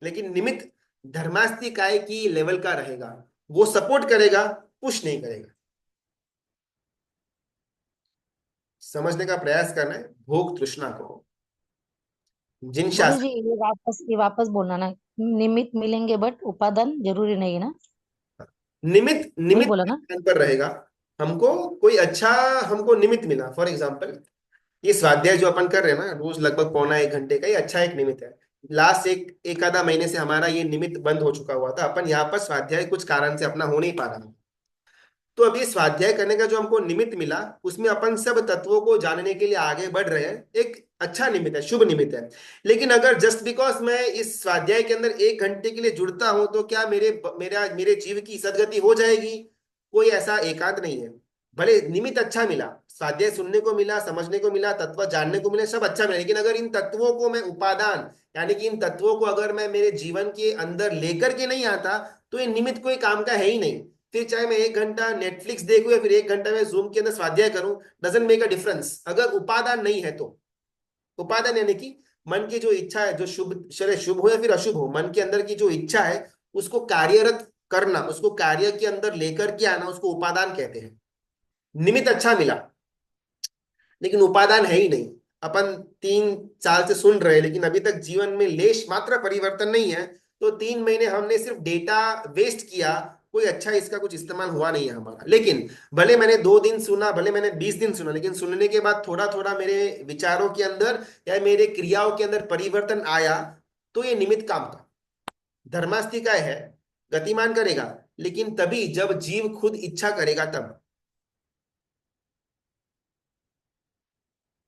लेकिन निमित्त धर्मास्ति काय की लेवल का रहेगा, वो सपोर्ट करेगा, पुश नहीं करेगा। समझने का प्रयास करना है भोग तृष्णा को। जिन गुरु जी, शास्त्र ये वापस बोलना ना, निमित्त मिलेंगे बट उपादान जरूरी नहीं ना, निमित्त वही निमित्त बोला के ना। स्थान पर रहेगा। हमको कोई अच्छा, हमको निमित्त मिला, फॉर एग्जाम्पल ये स्वाध्याय जो अपन कर रहे हैं ना रोज लगभग पौना 1 घंटे का, ये अच्छा एक निमित्त है। लास्ट एक आधा महीने से हमारा ये निमित्त बंद हो चुका हुआ था, अपन यहाँ पर स्वाध्याय कुछ कारण से अपना हो नहीं पा रहा। तो अभी स्वाध्याय करने का जो हमको निमित्त मिला, उसमें अपन सब तत्वों को जानने के लिए आगे बढ़ रहे हैं, एक अच्छा निमित्त है, शुभ निमित्त है। लेकिन अगर जस्ट बिकॉज मैं इस स्वाध्याय के अंदर 1 घंटे के लिए जुड़ता हूं, तो क्या मेरे जीव की सदगति हो जाएगी? कोई ऐसा एकांत नहीं है। भले निमित्त अच्छा मिला, स्वाध्याय सुनने को मिला, समझने को मिला, तत्व जानने को मिला, सब अच्छा मिला, लेकिन अगर इन तत्वों को मैं उपादान यानी कि इन तत्वों को अगर मैं मेरे जीवन के अंदर लेकर के नहीं आता, तो ये निमित्त कोई काम का है ही नहीं। फिर चाहे मैं 1 घंटा नेटफ्लिक्स देखूं या फिर 1 घंटा मैं जूम के अंदर स्वाध्याय करूं, डजंट मेक अ डिफरेंस अगर उपादान नहीं है तो। उपादान यानी कि मन की जो इच्छा है, जो शुभ शरीर शुभ हो या फिर अशुभ हो, मन के अंदर की जो इच्छा है उसको कार्यरत करना, उसको कार्य के अंदर लेकर के आना, उसको उपादान कहते हैं। निमित्त अच्छा मिला, लेकिन उपादान है ही नहीं। अपन 3 साल से सुन रहे हैं, लेकिन अभी तक जीवन में लेश मात्र परिवर्तन नहीं है। तो 3 महीने हमने सिर्फ डेटा वेस्ट किया, कोई अच्छा इसका कुछ इस्तेमाल हुआ नहीं है हमारा। लेकिन भले मैंने 2 दिन सुना, भले मैंने 20 दिन सुना, लेकिन सुनने के बाद थोड़ा थोड़ा मेरे विचारों के अंदर या मेरे क्रियाओं के अंदर परिवर्तन आया, तो ये निमित्त काम का धर्मास्तिका है, गतिमान करेगा, लेकिन तभी जब जीव खुद इच्छा करेगा तब।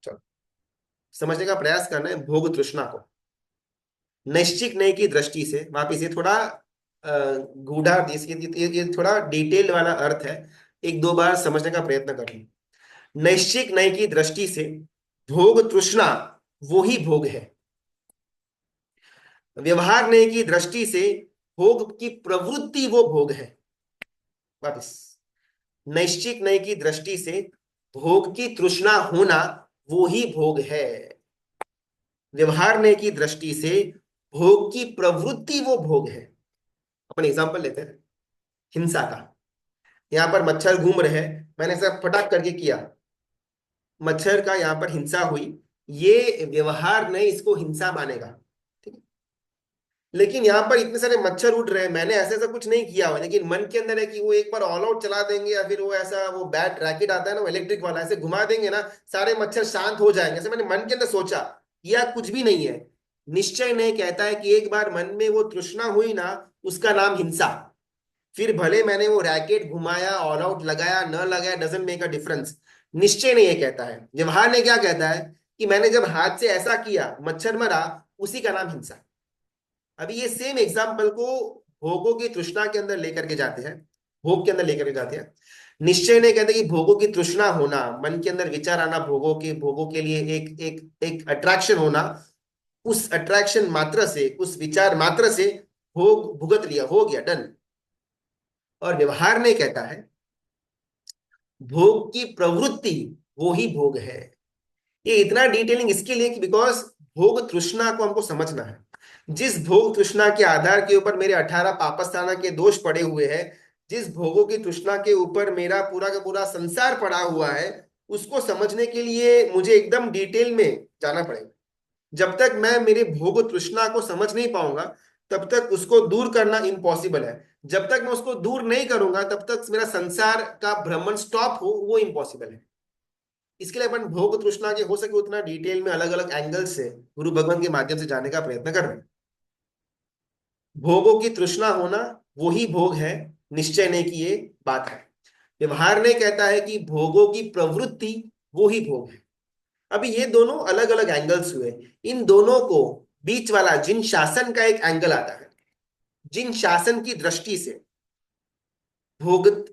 चलो, समझने का प्रयास करना है भोग तृष्णा को नैश्चिक नय की दृष्टि से। वापिस ये थोड़ा गूढ़ा, ये थोड़ा डिटेल वाला अर्थ है, 1-2 बार समझने का प्रयत्न करें। नैश्चिक नय की दृष्टि से भोग तृष्णा वो ही भोग है। व्यवहार नय की दृष्टि से भोग की प्रवृत्ति वो भोग है। वापिस, नैश्चिक नय की दृष्टि से भोग की तृष्णा होना वो ही भोग है। व्यवहार नय की दृष्टि से भोग की प्रवृत्ति वो भोग है। अपन एग्जांपल लेते हैं हिंसा का। यहाँ पर मच्छर घूम रहे हैं, मैंने सब फटाक करके किया, मच्छर का यहाँ पर हिंसा हुई, ये व्यवहार नहीं इसको हिंसा मानेगा, ठीक है। लेकिन यहाँ पर इतने सारे मच्छर उड़ रहे हैं, मैंने ऐसा ऐसा कुछ नहीं किया हुआ, लेकिन मन के अंदर है कि वो एक बार ऑल आउट चला देंगे, या फिर वो ऐसा वो बैट रैकेट आता है ना, वो इलेक्ट्रिक वाला, ऐसे घुमा देंगे ना, सारे मच्छर शांत हो जाएंगे। ऐसे मैंने मन के अंदर सोचा, किया कुछ भी नहीं है। निश्चय नहीं कहता है कि एक बार मन में वो तृष्णा हुई ना, उसका नाम हिंसा। फिर भले मैंने वो रैकेट घुमाया, ऑल आउट लगाया न लगाया, डजंट मेक अ डिफरेंस। निश्चय नहीं ये कहता है। व्यवहार ने क्या कहता है कि मैंने जब हाथ से ऐसा किया, मच्छर मरा, उसी का नाम हिंसा। अभी ये सेम एग्जाम्पल को भोगों की तृष्णा के अंदर लेकर के जाते हैं, भोग के अंदर लेकर के जाते हैं। निश्चय नहीं कहते कि भोगों की तृष्णा होना, मन के अंदर विचार आना, भोगों के लिए एक एक एक अट्रैक्शन होना, उस अट्रैक्शन मात्र से, उस विचार मात्र से भोग भुगत लिया, हो गया, डन। और व्यवहार ने कहता है भोग की प्रवृत्ति वो ही भोग है। ये इतना डिटेलिंग इसके लिए कि बिकॉज भोग तृष्णा को हमको समझना है। जिस भोग तृष्णा के आधार के ऊपर मेरे 18 पापस्थाना के दोष पड़े हुए हैं, जिस भोगों की तृष्णा के ऊपर मेरा पूरा का पूरा संसार पड़ा हुआ है, उसको समझने के लिए मुझे एकदम डिटेल में जाना पड़ेगा। जब तक मैं मेरे भोग तृष्णा को समझ नहीं पाऊंगा, तब तक उसको दूर करना इम्पॉसिबल है। जब तक मैं उसको दूर नहीं करूंगा, तब तक मेरा संसार का भ्रमण स्टॉप हो, वो इम्पॉसिबल है। इसके लिए अपन भोग तृष्णा के हो सके उतना डिटेल में अलग अलग एंगल से गुरु भगवान के माध्यम से जाने का प्रयत्न कर रहे हैं। भोगों की तृष्णा होना वो ही भोग है, निश्चय ने की ये बात है। व्यवहार ने कहता है कि भोगों की प्रवृत्ति वो ही भोग है। अभी ये दोनों अलग अलग एंगल्स हुए। इन दोनों को बीच वाला जिन शासन का एक एंगल आता है, जिन शासन की दृष्टि से भोगत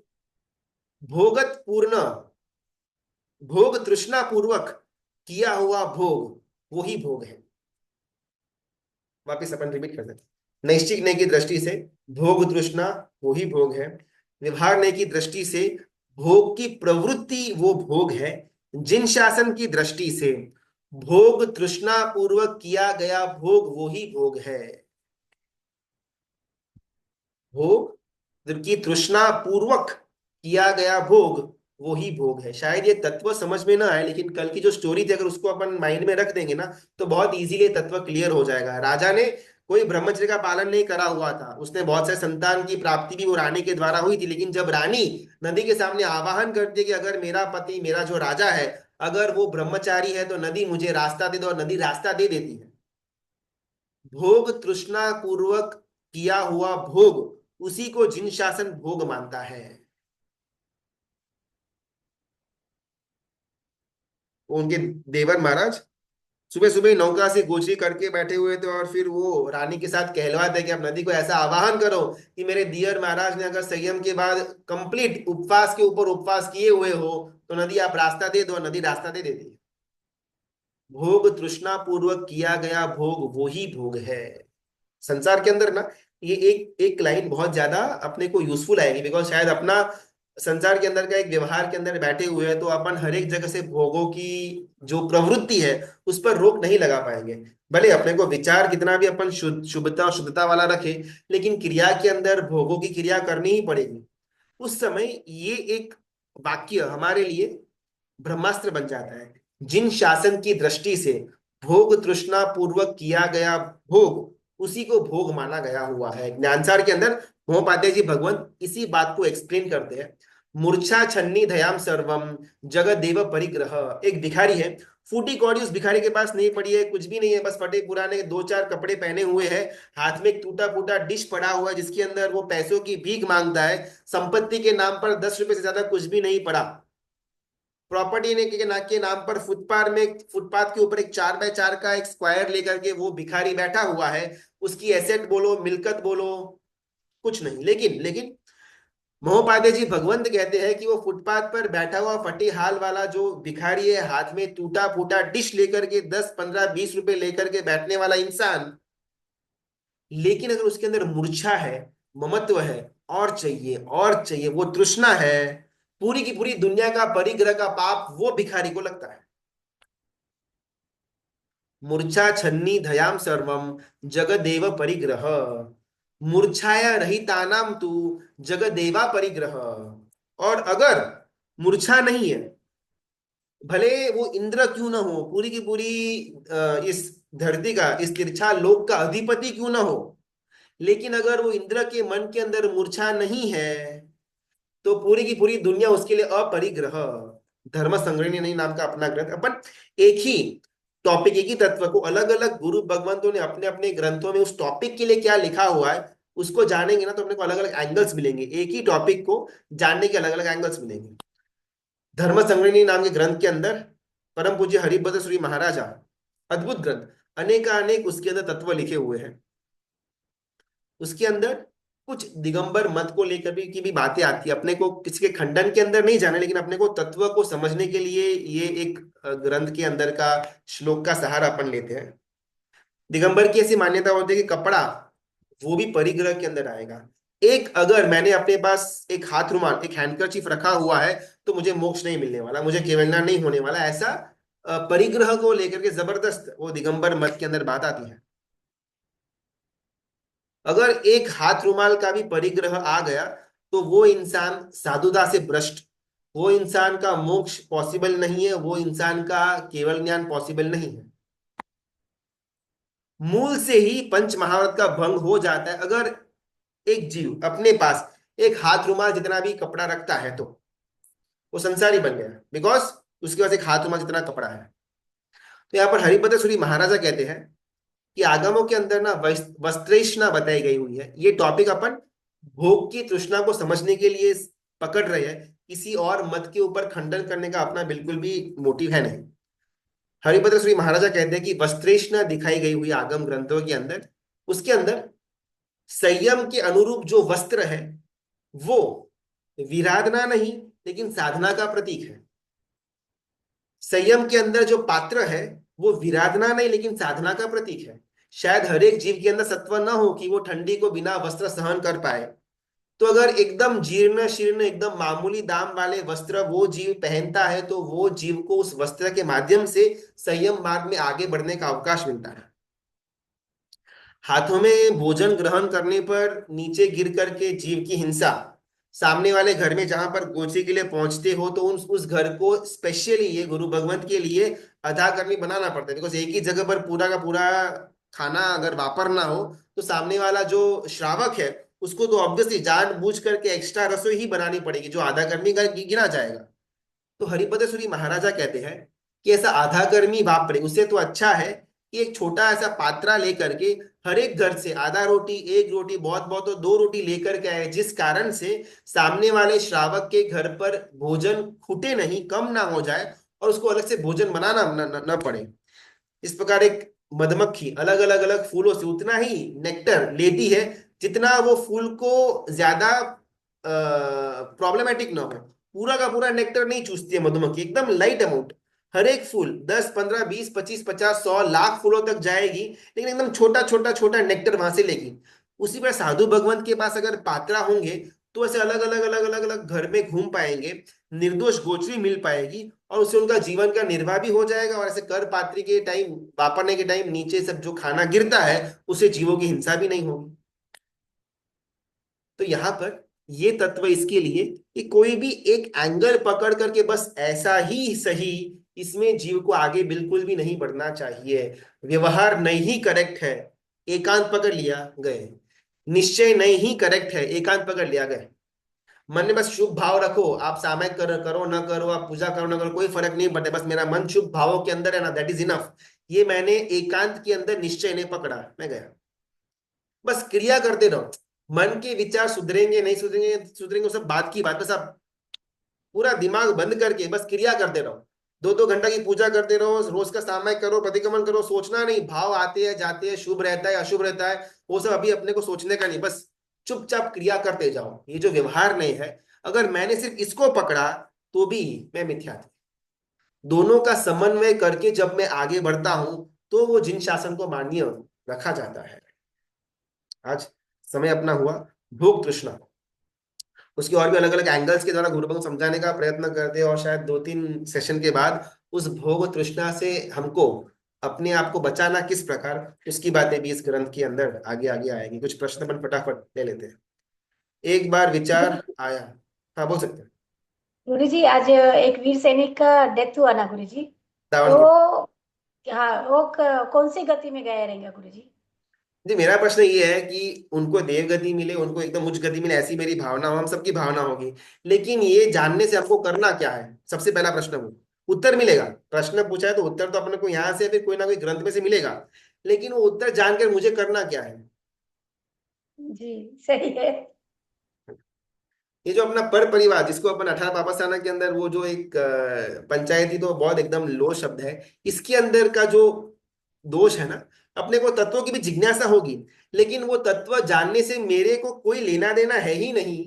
भोगत पूर्ण भोग तृष्णा पूर्वक किया हुआ भोग वो ही भोग है। वापिस अपन रिपीट करते हैं। नैष्ठिक की दृष्टि से भोग तृष्णा वो ही भोग है। व्यवहार की दृष्टि से भोग की प्रवृत्ति वो भोग है। जिन शासन की दृष्टि से भोग तृष्णा पूर्वक किया गया भोग वो ही भोग है। भोग की तृष्णा पूर्वक किया गया भोग वो ही भोग है। शायद ये तत्व समझ में ना आए, लेकिन कल की जो स्टोरी थी अगर उसको अपन माइंड में रख देंगे ना, तो बहुत इजीली तत्व क्लियर हो जाएगा। राजा ने कोई ब्रह्मचर्य का पालन नहीं करा हुआ था, उसने बहुत से संतान की प्राप्ति भी वो रानी के द्वारा हुई थी, लेकिन जब रानी नदी के सामने आवाहन करती है कि अगर मेरा पति, मेरा जो राजा है, अगर वो ब्रह्मचारी है तो नदी मुझे रास्ता दे दो, और नदी रास्ता दे देती है। भोग तृष्णा पूर्वक किया हुआ भोग उसी को जिन शासन भोग मानता है। उनके देवर महाराज सुबह सुबह नौका से गोचरी करके बैठे हुए थे, और फिर वो रानी के साथ कहलवाते कि आप नदी को ऐसा आवाहन करो कि मेरे दियर महाराज ने अगर संयम के बाद कंप्लीट उपवास के ऊपर उपवास किए हुए हो, तो नदी आप रास्ता दे दो। नदी रास्ता दे देती है। भोग तृष्णा पूर्वक किया गया भोग वो ही भोग है। संसार के अंदर ना, ये एक एक लाइन बहुत ज्यादा अपने को यूजफुल आएगी, बिकॉज शायद अपना संसार के अंदर का एक व्यवहार के अंदर बैठे हुए हैं, तो अपन हर एक जगह से भोगों की जो प्रवृत्ति है उस पर रोक नहीं लगा पाएंगे। भले अपने को विचार कितना भी अपन शुद्धता शुद्धता वाला रखे, लेकिन क्रिया के अंदर भोगों की क्रिया करनी ही पड़ेगी। उस समय ये एक वाक्य हमारे लिए ब्रह्मास्त्र बन जाता है। जिन शासन की दृष्टि से भोग तृष्णा पूर्वक किया गया भोग उसी को भोग माना गया हुआ है। ज्ञानसार के अंदर महोपाध्याय जी भगवंत इसी बात को एक्सप्लेन करते हैं। मूर्छा छन्नी धयाम सर्वम जगत देव परिग्रह। एक भिखारी है, फूटी कौड़ी उस भिखारी के पास नहीं पड़ी है, कुछ भी नहीं है, बस फटे पुराने दो चार कपड़े पहने हुए हैं, हाथ में एक टूटा फूटा डिश पड़ा हुआ है जिसके अंदर वो पैसों की भीख मांगता है। संपत्ति के नाम पर 10 रुपए से ज्यादा कुछ भी नहीं पड़ा। प्रॉपर्टी ने के नाम पर फुटपाथ के ऊपर एक 4x4 का एक स्क्वायर लेकर के वो भिखारी बैठा हुआ है। उसकी एसेट बोलो, मिल्कत बोलो, कुछ नहीं। लेकिन लेकिन महोपाध्याय जी भगवंत कहते हैं कि वो फुटपाथ पर बैठा हुआ फटी हाल वाला जो भिखारी है, हाथ में टूटा फूटा डिश लेकर के 10 15 20 रुपए लेकर के बैठने वाला इंसान, लेकिन अगर उसके अंदर मूर्छा है, ममत्व है, और चाहिए, वो तृष्णा है, पूरी की पूरी दुनिया का परिग्रह का पाप वो भिखारी को लगता है। मूर्छा छन्नी धयाम सर्वम जगदेव परिग्रह। मूर्छाया रहितानाम तू जगदेवा परिग्रह। और अगर मूर्छा नहीं है, भले वो इंद्र क्यों ना हो, पूरी की पूरी इस धरती का, इस तिरछा लोक का अधिपति क्यों ना हो, लेकिन अगर वो इंद्र के मन के अंदर मूर्छा नहीं है, तो पूरी की पूरी दुनिया उसके लिए अपरिग्रह। धर्म संग्रहणी नहीं नाम का अपना ग्रंथ, अपन एक ही टॉपिक, एक ही तत्व को अलग अलग गुरु भगवंतों ने अपने अपने ग्रंथों में उस टॉपिक के लिए क्या लिखा हुआ है उसको जानेंगे ना, तो अपने को अलग अलग एंगल्स मिलेंगे। एक ही टॉपिक को जानने के अलग अलग एंगल्स मिलेंगे। धर्म संग्रहणी नाम के ग्रंथ के अंदर परम पूज्य हरिभद्र श्री महाराजा, अद्भुत ग्रंथ, अनेक उसके अंदर तत्व लिखे हुए हैं। उसके अंदर कुछ दिगंबर मत को लेकर भी की भी बातें आती है। अपने को किसी के खंडन के अंदर नहीं जाना, लेकिन अपने को तत्व को समझने के लिए ये एक ग्रंथ के अंदर का श्लोक का सहारा अपन लेते हैं। दिगंबर की ऐसी मान्यता होती है कि कपड़ा वो भी परिग्रह के अंदर आएगा। एक अगर मैंने अपने पास एक हाथ रुमाल, एक हैंडकरचीफ रखा हुआ है, तो मुझे मोक्ष नहीं मिलने वाला, मुझे केवलना नहीं होने वाला, ऐसा परिग्रह को लेकर के जबरदस्त वो दिगंबर मत के अंदर बात आती है। अगर एक हाथ रुमाल का भी परिग्रह आ गया, तो वो इंसान साधुता से भ्रष्ट, वो इंसान का मोक्ष पॉसिबल नहीं है, वो इंसान का केवल ज्ञान पॉसिबल नहीं है। मूल से ही पंच महावरत का भंग हो जाता है अगर एक जीव अपने पास एक हाथ रुमाल जितना भी कपड़ा रखता है, तो वो संसारी बन गया, बिकॉज उसके पास एक हाथ रुमाल जितना कपड़ा है। तो यहाँ पर हरिपद सूरी महाराजा कहते हैं कि आगमों के अंदर ना वस्त्रेषणा बताई गई हुई है। ये टॉपिक अपन भोग की तृष्णा को समझने के लिए पकड़ रहे हैं, किसी और मत के ऊपर खंडन करने का अपना बिल्कुल भी मोटिव है नहीं। हरिभद्र श्री महाराजा कहते हैं कि वस्त्रेषणा दिखाई गई हुई आगम ग्रंथों के अंदर, उसके अंदर संयम के अनुरूप जो वस्त्र है वो विराधना नहीं लेकिन साधना का प्रतीक है। संयम के अंदर जो पात्र है वो विराधना नहीं लेकिन साधना का प्रतीक है। शायद हर एक जीव के अंदर सत्व ना हो कि वो ठंडी को बिना वस्त्र सहन कर पाए। तो अगर एकदम जीर्ण शीर्ण एकदम मामूली दाम वाले वस्त्र वो जीव पहनता है, तो वो जीव को उस वस्त्र के माध्यम से संयम मार्ग में आगे बढ़ने का अवकाश मिलता है। हाथों में भोजन ग्रहण करने पर नीचे गिर करके जीव की हिंसा, सामने वाले घर में जहां पर गोची के लिए पहुंचते हो तो उस घर को स्पेशली ये गुरु भगवंत के लिए अदा करनी बनाना पड़ता है, बिकॉज एक ही जगह पर पूरा का पूरा खाना अगर वापरना हो, तो सामने वाला जो श्रावक है उसको तो ऑब्वियसली जानबूझ करके एक्स्ट्रा रसोई ही बनानी पड़ेगी, जो आधा कर्मी का गिना जाएगा। तो हरिपद सूरी महाराजा कहते हैं कि ऐसा आधा कर्मी बाप रे, उससे तो अच्छा है कि एक छोटा ऐसा पात्रा लेकर के हर एक घर से आधा रोटी, एक रोटी, बहुत बहुत तो दो रोटी लेकर के आए, जिस कारण से सामने वाले श्रावक के घर पर भोजन खुटे नहीं, कम ना हो जाए और उसको अलग से भोजन बनाना न पड़े। इस प्रकार एक मधुमक्खी अलग अलग अलग फूलों से उतना ही नेक्टर लेती है जितना वो फूल को ज्यादा प्रॉब्लमेटिक ना हो। पूरा का पूरा नेक्टर नहीं चूसती है मधुमक्खी, एकदम लाइट अमाउंट। हर एक फूल 10 15 20 25 50 100 लाख फूलों तक जाएगी, लेकिन एकदम छोटा छोटा छोटा नेक्टर वहां से लेगी। उसी पर साधु भगवंत के पास अगर पात्रा होंगे, तो ऐसे अलग अलग अलग अलग अलग घर में घूम पाएंगे, निर्दोष गोचरी मिल पाएगी और उससे उनका जीवन का निर्वाह भी हो जाएगा। और ऐसे कर पात्री के टाइम, वापरने के टाइम नीचे सब जो खाना गिरता है उससे जीवों की हिंसा भी नहीं होगी। तो यहाँ पर ये तत्व इसके लिए कि कोई भी एक एंगल पकड़ करके बस ऐसा ही सही, इसमें जीव को आगे बिल्कुल भी नहीं बढ़ना चाहिए। व्यवहार नहीं करेक्ट है, एकांत पकड़ लिया गए। निश्चय नहीं करेक्ट है, एकांत पकड़ लिया गए। मन में बस शुभ भाव रखो, आप सामयिक करो ना करो, आप पूजा करो ना करो, कोई फर्क नहीं पड़ता, बस मेरा मन शुभ भावों के अंदर है ना, दैट इज इनफ। ये मैंने एकांत के अंदर निश्चय नहीं पकड़ा, मैं गया। बस क्रिया करते रहो, मन के विचार सुधरेंगे नहीं सुधरेंगे, सुधरेंगे सब बात की बात, बस आप पूरा दिमाग बंद करके बस क्रिया करते रहो। 2 2 घंटा की पूजा करते रहो, रोज का सामयिक करो, प्रतिक्रमण करो, सोचना नहीं, भाव आते हैं जाते हैं, शुभ रहता है अशुभ रहता है, वो सब अभी अपने को सोचने का नहीं, बस चुपचाप क्रिया करते जाओ। ये जो व्यवहार नहीं है, अगर मैंने सिर्फ इसको पकड़ा तो भी मैं मिथ्या थी। दोनों का समन्वय करके जब मैं आगे बढ़ता हूं, तो वो जिन शासन को मान्य रखा जाता है। आज समय अपना हुआ भोग तृष्णा, उसके और भी अलग अलग एंगल्स के द्वारा गुरु को समझाने का प्रयत्न करते हैं, और शायद 2 3 सेशन के बाद उस भोग तृष्णा से हमको अपने आप को बचाना किस प्रकार, उसकी बातें भी इस ग्रंथ के अंदर आगे आगे आएगी। कुछ प्रश्न अपन फटाफट ले लेते हैं। एक बार विचार आया, हाँ बोल सकते हैं। गुरु जी, आज एक वीर सैनिक का डेथ हुआ ना गुरु जी, तो दावनगिरी। हाँ वो कौन सी गति में गए रहेंगे गुरु जी? जी मेरा प्रश्न ये है कि उनको देव गति मिले, उनको एकदम उच्च गति मिले, ऐसी मेरी भावना हो, हम सबकी भावना होगी। लेकिन ये जानने से हमको करना क्या है, सबसे पहला प्रश्न वो उत्तर मिलेगा। प्रश्न पूछा है तो उत्तर तो अपने को यहाँ से फिर कोई ना कोई ग्रंथ में से मिलेगा, लेकिन वो उत्तर जानकर मुझे करना क्या है। जी सही है। ये जो अपना पर परिवार, जिसको अपन 18 पापासाना के अंदर वो जो एक पंचायती, तो बहुत एकदम लो शब्द है, इसके अंदर का जो दोष है ना, अपने को तत्वों की भी जिज्ञासा होगी, लेकिन वो तत्व जानने से मेरे को कोई लेना देना है ही नहीं।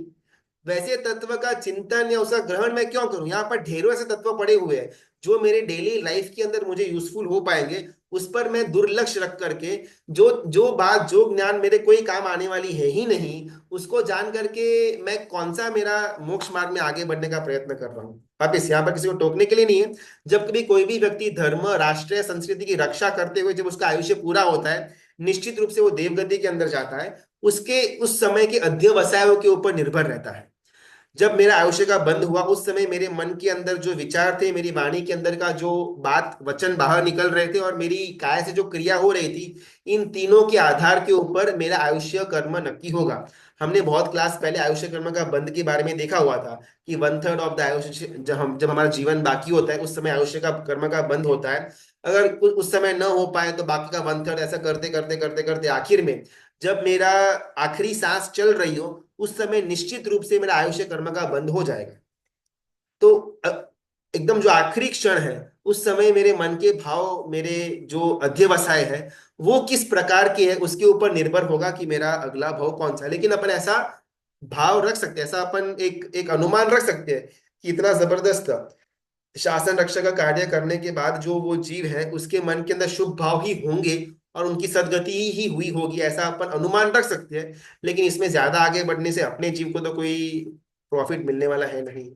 वैसे तत्व का चिंतन या उसका ग्रहण मैं क्यों करूं? यहाँ पर ढेरों ऐसे तत्व पड़े हुए हैं जो मेरे डेली लाइफ के अंदर मुझे यूजफुल हो पाएंगे, उस पर मैं दुर्लक्ष्य रख करके जो जो बात जो ज्ञान मेरे कोई काम आने वाली है ही नहीं, उसको जान करके मैं कौन सा मेरा मोक्ष मार्ग में आगे बढ़ने का प्रयत्न कर रहा हूँ। वापिस यहाँ पर किसी को टोकने के लिए नहीं है। जब कभी कोई भी व्यक्ति धर्म राष्ट्र संस्कृति की रक्षा करते हुए जब उसका आयुष्य पूरा होता है, निश्चित रूप से वो देवगति के अंदर जाता है। उसके उस समय के अध्यवसायों के ऊपर निर्भर रहता है। जब मेरा आयुष्य का बंद हुआ उस समय मेरे मन के अंदर जो विचार थे, मेरी वाणी के अंदर का जो बात वचन बाहर निकल रहे थे और मेरी काय से जो क्रिया हो रही थी, इन तीनों के आधार के ऊपर मेरा आयुष्य कर्म नक्की होगा। हमने बहुत क्लास पहले आयुष्य कर्म का बंद के बारे में देखा हुआ था कि 1/3 ऑफ द आयुष्य, जब हमारा जीवन बाकी होता है उस समय आयुष्य का कर्म का बंद होता है। अगर उस समय न हो पाए तो बाकी का 1/3 ऐसा करते करते करते करते आखिर में जब मेरा आखिरी सांस चल रही हो, उस समय निश्चित रूप से मेरा आयुष्य कर्म का बंद हो जाएगा। तो एकदम जो आखिरी क्षण है उस समय मेरे मन के भाव, मेरे जो अध्यवसाय है वो किस प्रकार के है, उसके ऊपर निर्भर होगा कि मेरा अगला भाव कौन सा है। लेकिन अपन ऐसा भाव रख सकते हैं, ऐसा अपन एक एक अनुमान रख सकते हैं कि इतना जबरदस्त शासन रक्षा का कार्य करने के बाद जो वो जीव है उसके मन के अंदर शुभ भाव ही होंगे और उनकी सदगति ही हुई होगी, ऐसा अपन अनुमान रख सकते हैं। लेकिन इसमें ज्यादा आगे बढ़ने से अपने जीव को तो कोई प्रॉफिट मिलने वाला है नहीं।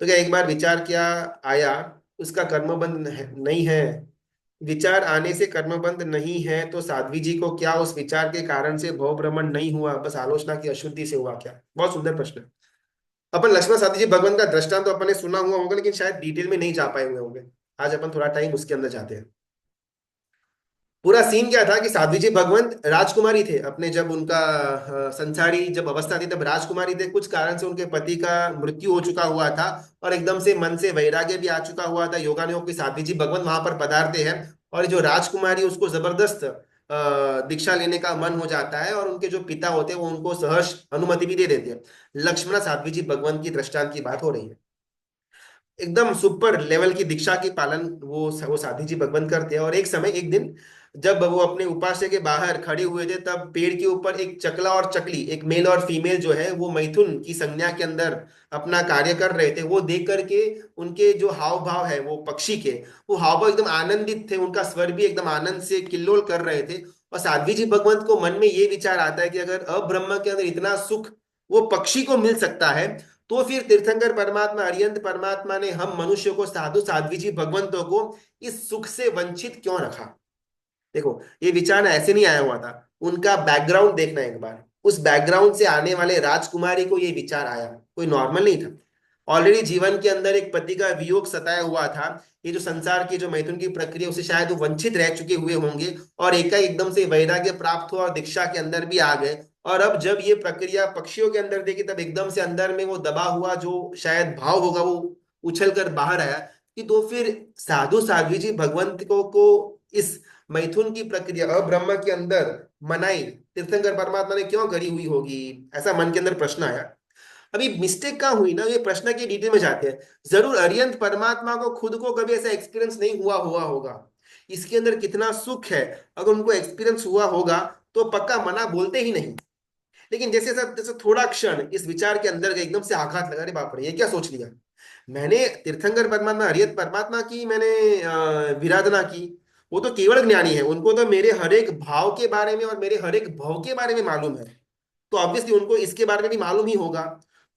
तो क्या एक बार विचार क्या आया, उसका कर्मबंध नहीं है? विचार आने से कर्मबंध नहीं है तो साध्वी जी को क्या उस विचार के कारण से भव भ्रमण नहीं हुआ, बस आलोचना की अशुद्धि से हुआ क्या? बहुत सुंदर प्रश्न है। अपन लक्ष्मण साथी जी भगवान का दृष्टांत तो अपन ने सुना हुआ होगा, लेकिन शायद डिटेल में नहीं जा पाए हुए होंगे। आज अपन थोड़ा टाइम उसके अंदर जाते हैं। पूरा सीन क्या था कि साध्वी जी भगवंत राजकुमारी थे अपने, जब उनका संसारी जब अवस्था थी तब राजकुमारी थे। कुछ कारण से उनके पति का मृत्यु हो चुका हुआ था और एकदम से मन से वैराग्य भी आ चुका हुआ था। योगानुयोग की साध्वी जी भगवंत वहां पर पधारते हैं और जो राजकुमारी उसको जबरदस्त दीक्षा लेने का मन हो जाता है और उनके जो पिता होते हैं वो उनको सहर्ष अनुमति भी दे देते हैं। लक्ष्मण साध्वी जी भगवंत की दृष्टांत की बात हो रही है। एकदम सुपर लेवल की दीक्षा की पालन वो साधी जी भगवंत करते हैं। और एक समय एक दिन जब वो अपने उपास्य के बाहर खड़े हुए थे तब पेड़ के ऊपर एक चकला और चकली, एक मेल और फीमेल जो है वो मैथुन की संज्ञा के अंदर अपना कार्य कर रहे थे। वो देख करके उनके जो हाव भाव है वो पक्षी के, वो हाव भाव एकदम आनंदित थे, उनका स्वर भी एकदम आनंद से किल्लोल कर रहे थे। और साध्वी जी भगवंत को मन में ये विचार आता है कि अगर अब्रह्म के अंदर इतना सुख वो पक्षी को मिल सकता है, तो फिर तीर्थंकर परमात्मा अरिहंत परमात्मा ने हम मनुष्य को, साधु साध्वी जी भगवंतों को इस सुख से वंचित क्यों रखा? देखो ये विचार ऐसे नहीं आया हुआ था, उनका बैकग्राउंड देखना एक बार। उस बैकग्राउंड से आने वाले राजकुमारी को ये विचार आया, कोई नॉर्मल नहीं था। ऑलरेडी जीवन के अंदर एक पति का वियोग सताया हुआ था। ये जो संसार की जो मैथुन की प्रक्रिया उसे शायद वो वंचित रह चुके हुए होंगे और एकदम से वैराग्य प्राप्त हुआ और दीक्षा के अंदर भी आ गए। और अब जब ये प्रक्रिया पक्षियों के अंदर देखी तब एकदम से अंदर में वो दबा हुआ जो शायद भाव होगा वो उछल कर बाहर आया कि तो फिर साधु साध्वी जी भगवंत को इस मैथुन की प्रक्रिया अब्रह्म के अंदर मनाई तीर्थंकर परमात्मा ने क्यों करी हुई होगी? ऐसा मन के अंदर प्रश्न आया। अभी मिस्टेक कहाँ हुई ना, ये प्रश्न की डिटेल में जाते हैं। जरूर अरिहंत परमात्मा को खुद को कभी ऐसा एक्सपीरियंस नहीं हुआ हुआ होगा, इसके अंदर कितना सुख है अगर उनको एक्सपीरियंस हुआ होगा तो पक्का मना बोलते ही नहीं। लेकिन जैसे सब जैसे थोड़ा क्षण इस विचार के अंदर गए, एकदम से आघात लगा, अरे बाप रे ये क्या सोच लिया मैंने। तीर्थंकर परमात्मा अरिहंत परमात्मा की मैंने विराधना की, वो तो केवल ज्ञानी है, उनको तो मेरे हर एक भाव के बारे में और मेरे हर एक भाव के बारे में मालूम है। तो ऑब्वियसली उनको इसके बारे में भी मालूम ही होगा।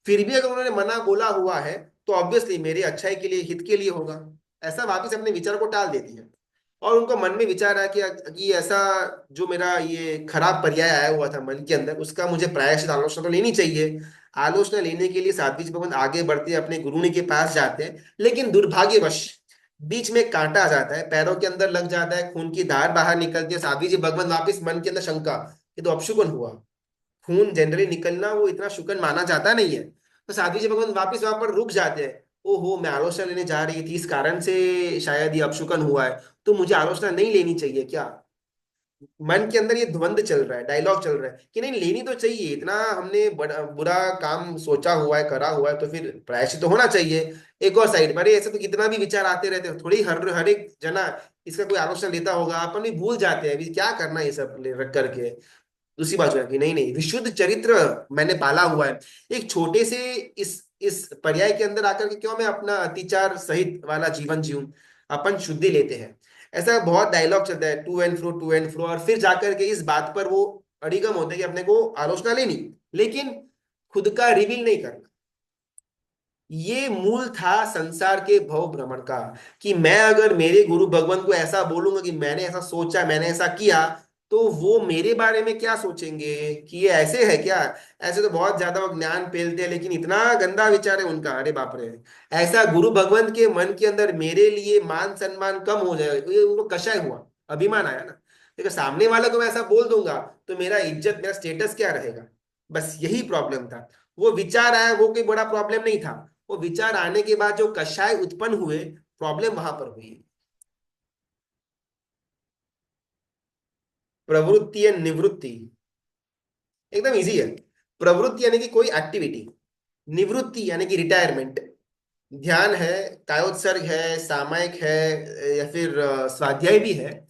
फिर भी अगर उन्होंने मना बोला हुआ है तो ऑब्वियसली मेरे अच्छाई के लिए, हित के लिए होगा। ऐसा वापिस अपने विचार को टाल देती है। और उनको मन में विचार आया कि ऐसा जो मेरा ये खराब पर्याय आया हुआ था मन के अंदर, उसका मुझे प्रायश्चित आलोचना तो लेनी चाहिए। आलोचना लेने के लिए साध्वी जी भगवान आगे बढ़ते हैं, अपने गुरु के पास जाते हैं, लेकिन दुर्भाग्यवश बीच में कांटा आ जाता है, पैरों के अंदर लग जाता है, खून की धार बाहर निकलती है। साध्वी जी भगवान वापिस मन के अंदर शंका, ये तो अपशुकन हुआ। खून जनरली निकलना वो इतना शुकन माना जाता नहीं है। तो साध्वी जी भगवान वापिस वहां पर रुक जाते हैं। ओहो मैं आलोचना लेने जा रही थी, इस कारण से शायद ये अपशुकन हुआ है, तो मुझे आलोचना नहीं लेनी चाहिए क्या? मन के अंदर ये द्वंद चल रहा है, डायलॉग चल रहा है कि नहीं लेनी तो चाहिए, इतना हमने बुरा काम सोचा हुआ है, करा हुआ है, तो फिर प्रायश्चित तो होना चाहिए। एक और साइड पर, अरे ऐसे तो कितना भी विचार आते रहते हैं, थोड़ी हर हर एक जना इसका कोई आलोचना लेता होगा, अपन भी भूल जाते हैं अभी क्या करना है ये सब रख करके। दूसरी बात है कि नहीं नहीं, विशुद्ध चरित्र मैंने पाला हुआ है। एक छोटे से इस पर्याय के अंदर आकर के क्यों मैं अपना अतिचार सहित वाला जीवन जीऊं, अपन शुद्धि लेते हैं। ऐसा बहुत डायलॉग चलता है, टू एंड फ्रो, और फिर जाकर के इस बात पर वो अड़िगम होते हैं कि अपने को आलोचना लेनी, लेकिन खुद का रिवील नहीं करना। ये मूल था संसार के भव भ्रमण का, कि मैं अगर मेरे गुरु भगवान को ऐसा बोलूंगा कि मैंने ऐसा सोचा, मैंने ऐसा किया, तो वो मेरे बारे में क्या सोचेंगे कि ये ऐसे है क्या। ऐसे तो बहुत ज्यादा वो ज्ञान पेलते हैं, लेकिन इतना गंदा विचार है उनका, अरे बाप रे। ऐसा गुरु भगवान के मन के अंदर मेरे लिए मान सम्मान कम हो जाए, ये उनको कषाय हुआ, अभिमान आया ना। देखो सामने वाले को मैं ऐसा बोल दूंगा तो मेरा इज्जत, मेरा स्टेटस क्या रहेगा। बस यही प्रॉब्लम था। वो विचार आया, वो कोई बड़ा प्रॉब्लम नहीं था। वो विचार आने के बाद जो कषाय उत्पन्न हुए, प्रॉब्लम वहां पर हुई। प्रवृत्ति या निवृत्ति एकदम इजी है। प्रवृत्ति यानी कि कोई एक्टिविटी, निवृत्ति यानी कि रिटायरमेंट। ध्यान है, कायोत्सर्ग है, सामायिक है, या फिर स्वाध्याय भी है,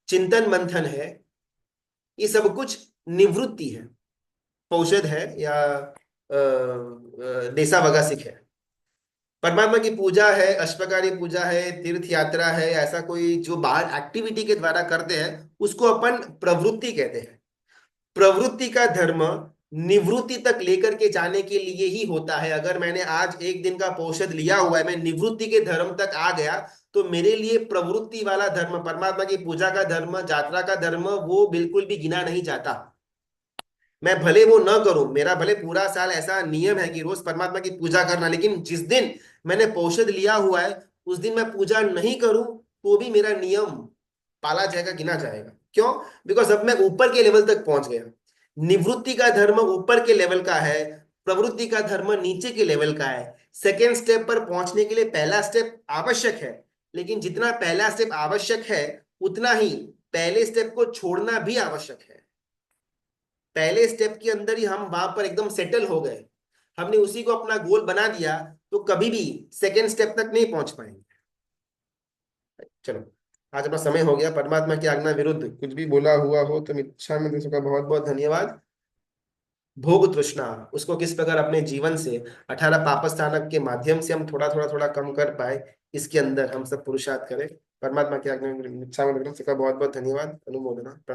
चिंतन मंथन है, ये सब कुछ निवृत्ति है। पौषध है या देसा वगासिक है। परमात्मा की पूजा है, अष्टप्रकारी पूजा है, तीर्थ यात्रा है, ऐसा कोई जो बाहर एक्टिविटी के द्वारा करते हैं, उसको अपन प्रवृत्ति कहते हैं। प्रवृत्ति का धर्म निवृत्ति तक लेकर के जाने के लिए ही होता है। अगर मैंने आज एक दिन का पौषध लिया हुआ है, मैं निवृत्ति के धर्म तक आ गया, तो मेरे लिए प्रवृत्ति वाला धर्म, परमात्मा की पूजा का धर्म, यात्रा का धर्म, वो बिल्कुल भी गिना नहीं जाता। मैं भले वो न करूं, मेरा भले पूरा साल ऐसा नियम है कि रोज परमात्मा की पूजा करना, लेकिन जिस दिन मैंने पौषध लिया हुआ है उस दिन मैं पूजा नहीं करूं, तो भी मेरा नियम पाला जाएगा, गिना जाएगा। क्यों? बिकॉज अब मैं ऊपर के लेवल तक पहुंच गया। निवृत्ति का धर्म ऊपर के लेवल का है, प्रवृत्ति का धर्म नीचे के लेवल का है। सेकेंड स्टेप पर पहुंचने के लिए पहला स्टेप आवश्यक है, लेकिन जितना पहला स्टेप आवश्यक है, उतना ही पहले स्टेप को छोड़ना भी आवश्यक है। पहले स्टेप के अंदर ही हम वहां पर एकदम सेटल हो गए, हमने उसी को अपना गोल बना दिया, तो कभी भी सेकेंड स्टेप तक नहीं पहुंच पाएंगे। चलो, आज अपना समय हो गया। परमात्मा की आज्ञा विरुद्ध कुछ भी बोला हुआ हो तो इच्छा में का बहुत बहुत धन्यवाद। भोग तृष्णा, उसको किस प्रकार अपने जीवन से 18 पापस्थानक के माध्यम से हम थोड़ा थोड़ा थोड़ा कम कर पाए, इसके अंदर हम सब पुरुषार्थ करें। परमात्मा की आज्ञा, इच्छा में सबका बहुत बहुत धन्यवाद, अनुमोदना, प्रणाम।